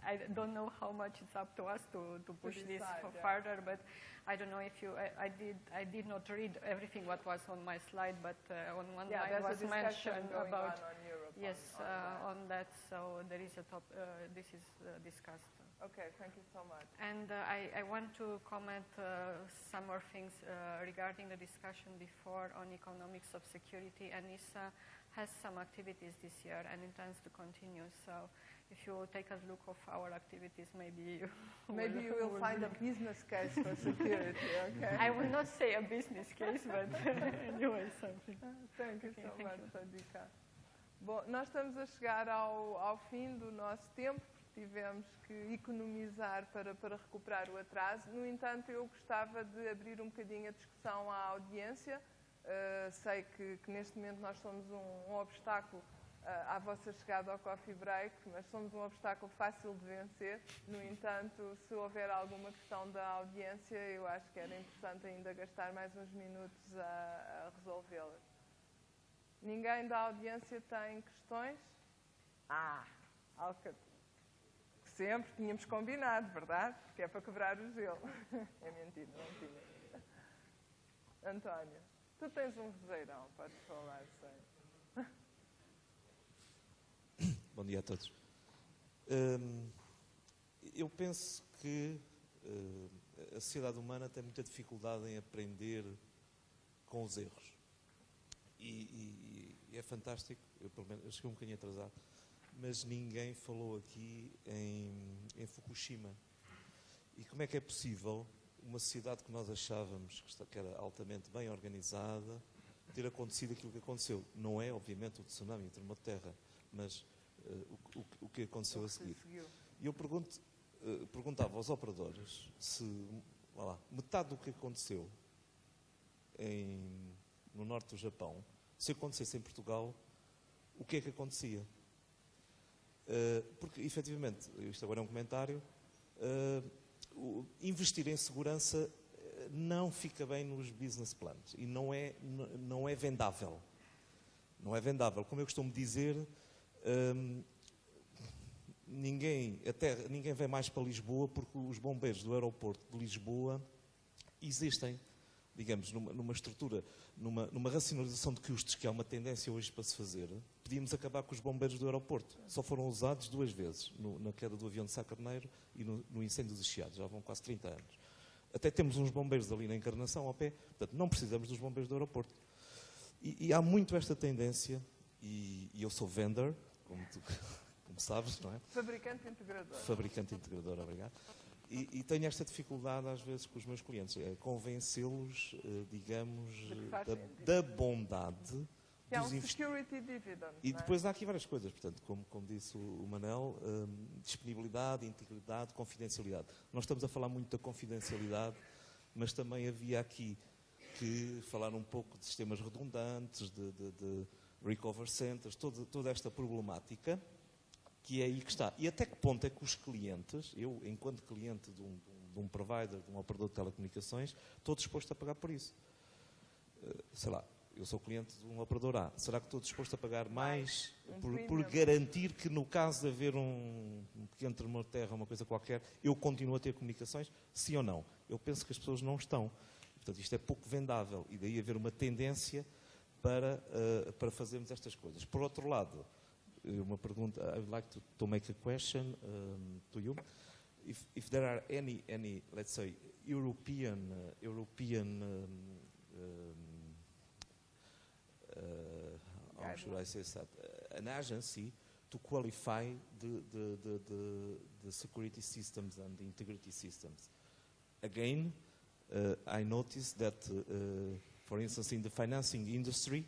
I don't know how much it's up to us to push this decide, further, but I don't know if you, I did not read everything what was on my slide, but on one line there's was a discussion mentioned going about, on Europe yes, on on that, so there is a this is discussed. Okay, thank you so much. And I want to comment some more things regarding the discussion before on economics of security. And NISA has some activities this year and intends to continue. So if you take a look of our activities, maybe you will find a business case for security, okay? I will not say a business case, but anyway, something. Thank you Okay, so thank much, you. Sadiqa. Bom, nós estamos a chegar ao fim do nosso tempo. Tivemos que economizar para recuperar o atraso. No entanto, eu gostava de abrir um bocadinho a discussão à audiência. Sei que neste momento nós somos um obstáculo à vossa chegada ao coffee break, mas somos um obstáculo fácil de vencer. No entanto, se houver alguma questão da audiência, eu acho que era interessante ainda gastar mais uns minutos a resolvê-las. Ninguém da audiência tem questões? Ok. Sempre tínhamos combinado, verdade? Que é para quebrar o gelo. É mentira, não tinha. António, tu tens um vozeirão, podes falar, sei. Bom dia a todos. Eu penso que a sociedade humana tem muita dificuldade em aprender com os erros. E é fantástico, eu cheguei um bocadinho atrasado, mas ninguém falou aqui em Fukushima. E como é que é possível uma sociedade que nós achávamos que era altamente bem organizada ter acontecido aquilo que aconteceu? Não é, obviamente, o tsunami, o terremoto de terra, mas o que aconteceu a seguir. E eu perguntava aos operadores se metade do que aconteceu no norte do Japão, se acontecesse em Portugal, o que é que acontecia? Porque, efetivamente, isto agora é um comentário, investir em segurança não fica bem nos business plans e não é vendável. Não é vendável. Como eu costumo dizer, ninguém vem mais para Lisboa porque os bombeiros do aeroporto de Lisboa existem, digamos, numa estrutura, numa racionalização de custos, que é uma tendência hoje para se fazer. Podíamos acabar com os bombeiros do aeroporto. Só foram usados 2 vezes, na queda do avião de Sá Carneiro e no incêndio dos Chiados. Já vão quase 30 anos. Até temos uns bombeiros ali na Encarnação, ao pé. Portanto, não precisamos dos bombeiros do aeroporto. E há muito esta tendência, e eu sou vendor, como sabes, não é? Fabricante integrador. Fabricante integrador, obrigado. E tenho esta dificuldade, às vezes, com os meus clientes, é convencê-los, digamos, da bondade que é um security dividend. E depois há aqui várias coisas, portanto, como disse o Manel, disponibilidade, integridade, confidencialidade. Nós estamos a falar muito da confidencialidade, mas também havia aqui que falar um pouco de sistemas redundantes, de recover centers, toda esta problemática, que é aí que está. E até que ponto é que os clientes, eu, enquanto cliente de um provider, de um operador de telecomunicações, estou disposto a pagar por isso? Sei lá, eu sou cliente de um operador A. Será que estou disposto a pagar mais por garantir que, no caso de haver um pequeno tremor de terra, uma coisa qualquer, eu continuo a ter comunicações? Sim ou não? Eu penso que as pessoas não estão. Portanto, isto é pouco vendável. E daí haver uma tendência para fazermos estas coisas. Por outro lado, uma pergunta, I would like to make a question to you. If there are any, let's say, European how should I say that? An agency to qualify the security systems and the integrity systems. Again, I noticed that, for instance, in the financing industry,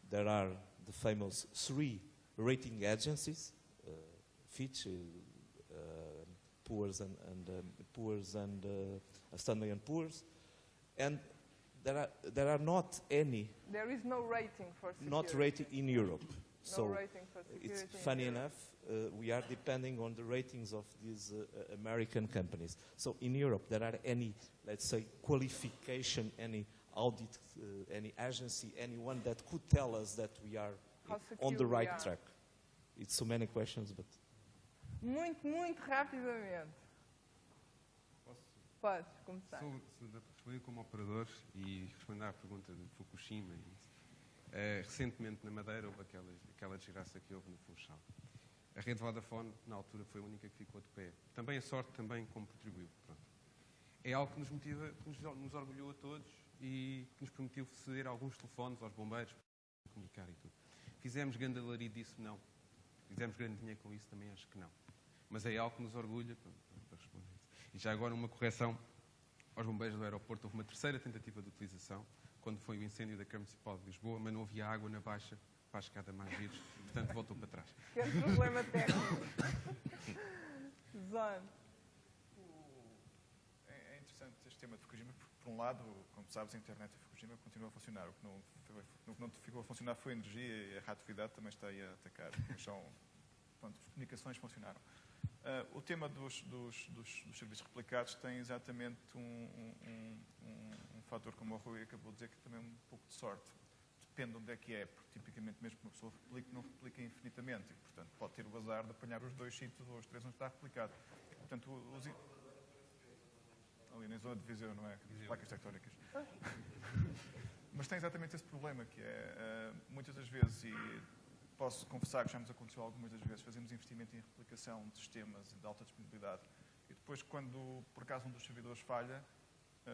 there are the famous 3 rating agencies, Fitch, Poor's and Standard & Poor's, and there are not any There is no rating for security. not rated in Europe. No So rating for security it's in funny Europe. enough, we are depending on the ratings of these American companies. So in Europe, there are any, let's say, qualification, any audit, any agency, anyone that could tell us that we are How on the secure we right are. track? It's so many questions, but Muito, muito rapidamente. Posso? Podes começar. Se responder como operador e responder à pergunta de Fukushima. Recentemente, na Madeira, houve aquela desgraça que houve no Funchal. A rede Vodafone, na altura, foi a única que ficou de pé. Também a sorte também como contribuiu. Pronto. É algo que nos motiva, que nos orgulhou a todos e que nos permitiu ceder alguns telefones aos bombeiros para comunicar e tudo. Fizemos grande alarido disso? Não. Fizemos grande dinheiro com isso? Também acho que não. Mas é algo que nos orgulha para responder isso. E já agora uma correção aos bombeiros do aeroporto. Houve uma terceira tentativa de utilização, quando foi o incêndio da Câmara Municipal de Lisboa, mas não havia água na baixa para a chegada mais vírus, portanto voltou para trás. Que é problema técnico. Zone. É interessante este tema de Fukushima, porque, por um lado, como sabes, a internet de Fukushima continua a funcionar. O que não ficou a funcionar foi a energia e a radioatividade também está aí a atacar. Mas pronto, as comunicações funcionaram. O tema dos serviços replicados tem exatamente um fator, como o Rui acabou de dizer, que também é um pouco de sorte. Depende de onde é que é, porque tipicamente mesmo que uma pessoa replique, não replica infinitamente. E, portanto, pode ter o azar de apanhar os 2 sítios ou os 3 onde está replicado. Portanto, ali na zona de Viseu, não é? Placas tectónicas. Mas tem exatamente esse problema, que é, muitas das vezes, e posso confessar que já nos aconteceu algumas das vezes, fazemos investimento em replicação de sistemas de alta disponibilidade e depois, quando por acaso um dos servidores falha,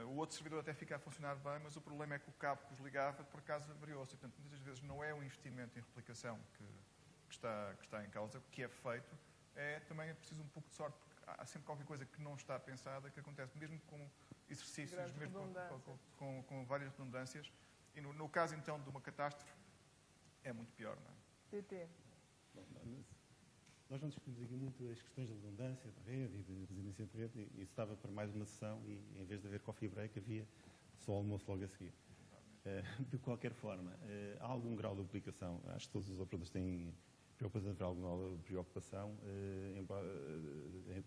o outro servidor até fica a funcionar bem, mas o problema é que o cabo que os ligava, por acaso, avariou-se. Portanto, muitas das vezes não é o investimento em replicação que está em causa, o que é feito, também é preciso um pouco de sorte, porque há sempre qualquer coisa que não está pensada que acontece, mesmo com exercícios, mesmo com várias redundâncias. E no caso, então, de uma catástrofe, é muito pior, não é? TT. Bom, nós não discutimos aqui muito as questões de redundância da rede e de resiliência de rede, e isso estava para mais uma sessão e, em vez de haver coffee break, havia só almoço logo a seguir. De qualquer forma, há algum grau de duplicação. Acho que todos os operadores têm algum grau de preocupação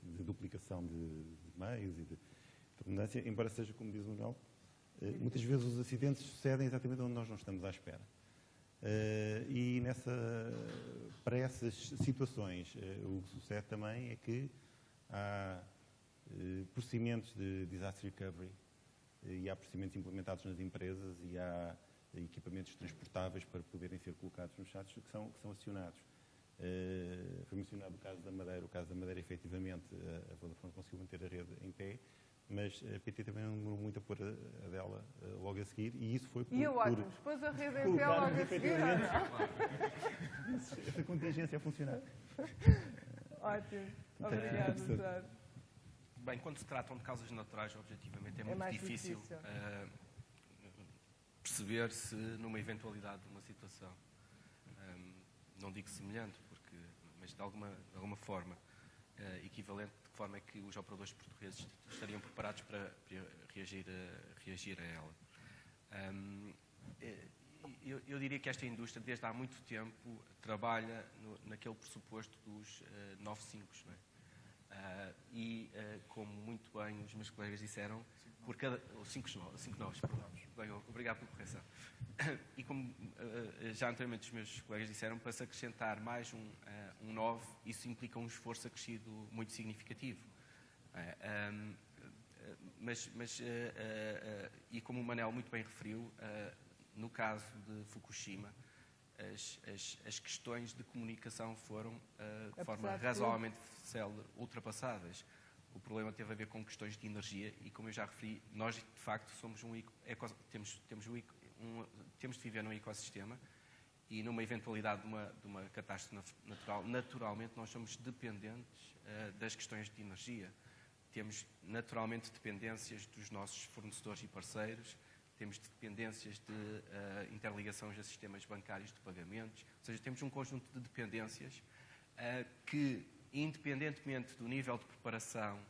de duplicação de meios e de redundância, embora seja, como diz o Manuel, muitas vezes os acidentes sucedem exatamente onde nós não estamos à espera. E para essas situações, o que sucede também é que há procedimentos de disaster recovery e há procedimentos implementados nas empresas e há equipamentos transportáveis para poderem ser colocados nos chatos que são acionados. Foi mencionado o caso da Madeira. O caso da Madeira, efetivamente, a Vodafone conseguiu manter a rede em pé, mas a PT também não demorou muito a pôr a dela logo a seguir, e isso foi por... E ótimo, depois a rede em pé logo a seguir, essa contingência a funcionar. Ótimo, obrigado, Jorge. Bem, quando se tratam de causas naturais, objetivamente, é muito mais difícil perceber se numa eventualidade de uma situação, não digo semelhante, mas de alguma forma equivalente, de que forma é que os operadores portugueses estariam preparados para reagir a ela. Eu diria que esta indústria, desde há muito tempo, trabalha naquele pressuposto dos 9 5, não é? Como muito bem os meus colegas disseram, por cada... 5 9, bem, obrigado pela correção. E como já anteriormente os meus colegas disseram, para se acrescentar mais um 9, isso implica um esforço acrescido muito significativo. E como o Manel muito bem referiu, no caso de Fukushima, as questões de comunicação foram, de forma razoavelmente célere, ultrapassadas. O problema teve a ver com questões de energia e, como eu já referi, nós, de facto, somos temos de viver num ecossistema e, numa eventualidade de uma catástrofe natural, naturalmente, nós somos dependentes das questões de energia. Temos, naturalmente, dependências dos nossos fornecedores e parceiros, temos dependências de interligações a sistemas bancários de pagamentos, ou seja, temos um conjunto de dependências que independentemente do nível de preparação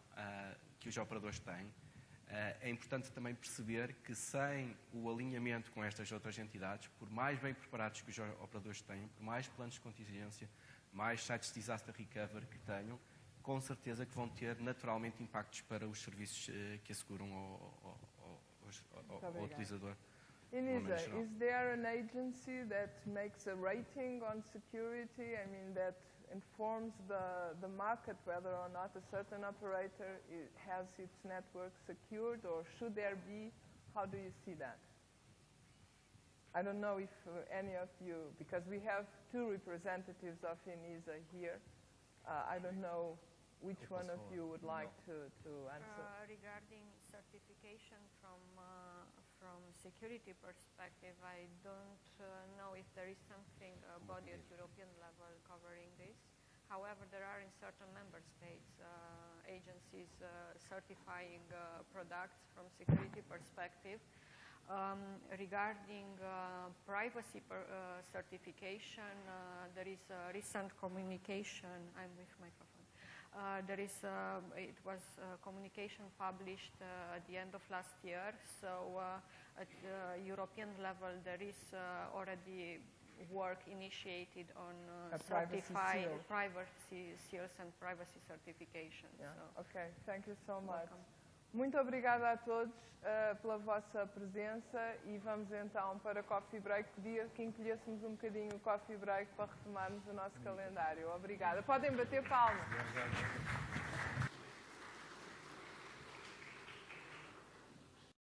que os operadores têm, é importante também perceber que sem o alinhamento com estas outras entidades, por mais bem preparados que os operadores tenham, por mais planos de contingência, mais sites de disaster recovery que tenham, com certeza que vão ter naturalmente impactos para os serviços que asseguram ao utilizador. Inisa, is there an agency that makes a rating on security? I mean, that informs the market whether or not a certain operator has its network secured, or should there be? How do you see that? I don't know if any of you, because we have two representatives of Inisa here. I don't know which one of you would like to answer. Regarding certification from security perspective, I don't know if there is something body at European level covering this. However, there are in certain member states agencies certifying products from security perspective. Regarding privacy certification, there is a recent communication. I'm with microphone. It was communication published at the end of last year. So at the European level, there is already work initiated on certifying privacy seals and privacy certifications. Yeah. So Okay, thank you so much. welcome. Muito obrigada a todos pela vossa presença e vamos então para Coffee Break. Pedia que encolhêssemos um bocadinho o Coffee Break para retomarmos o nosso calendário. Obrigada. Podem bater palmas.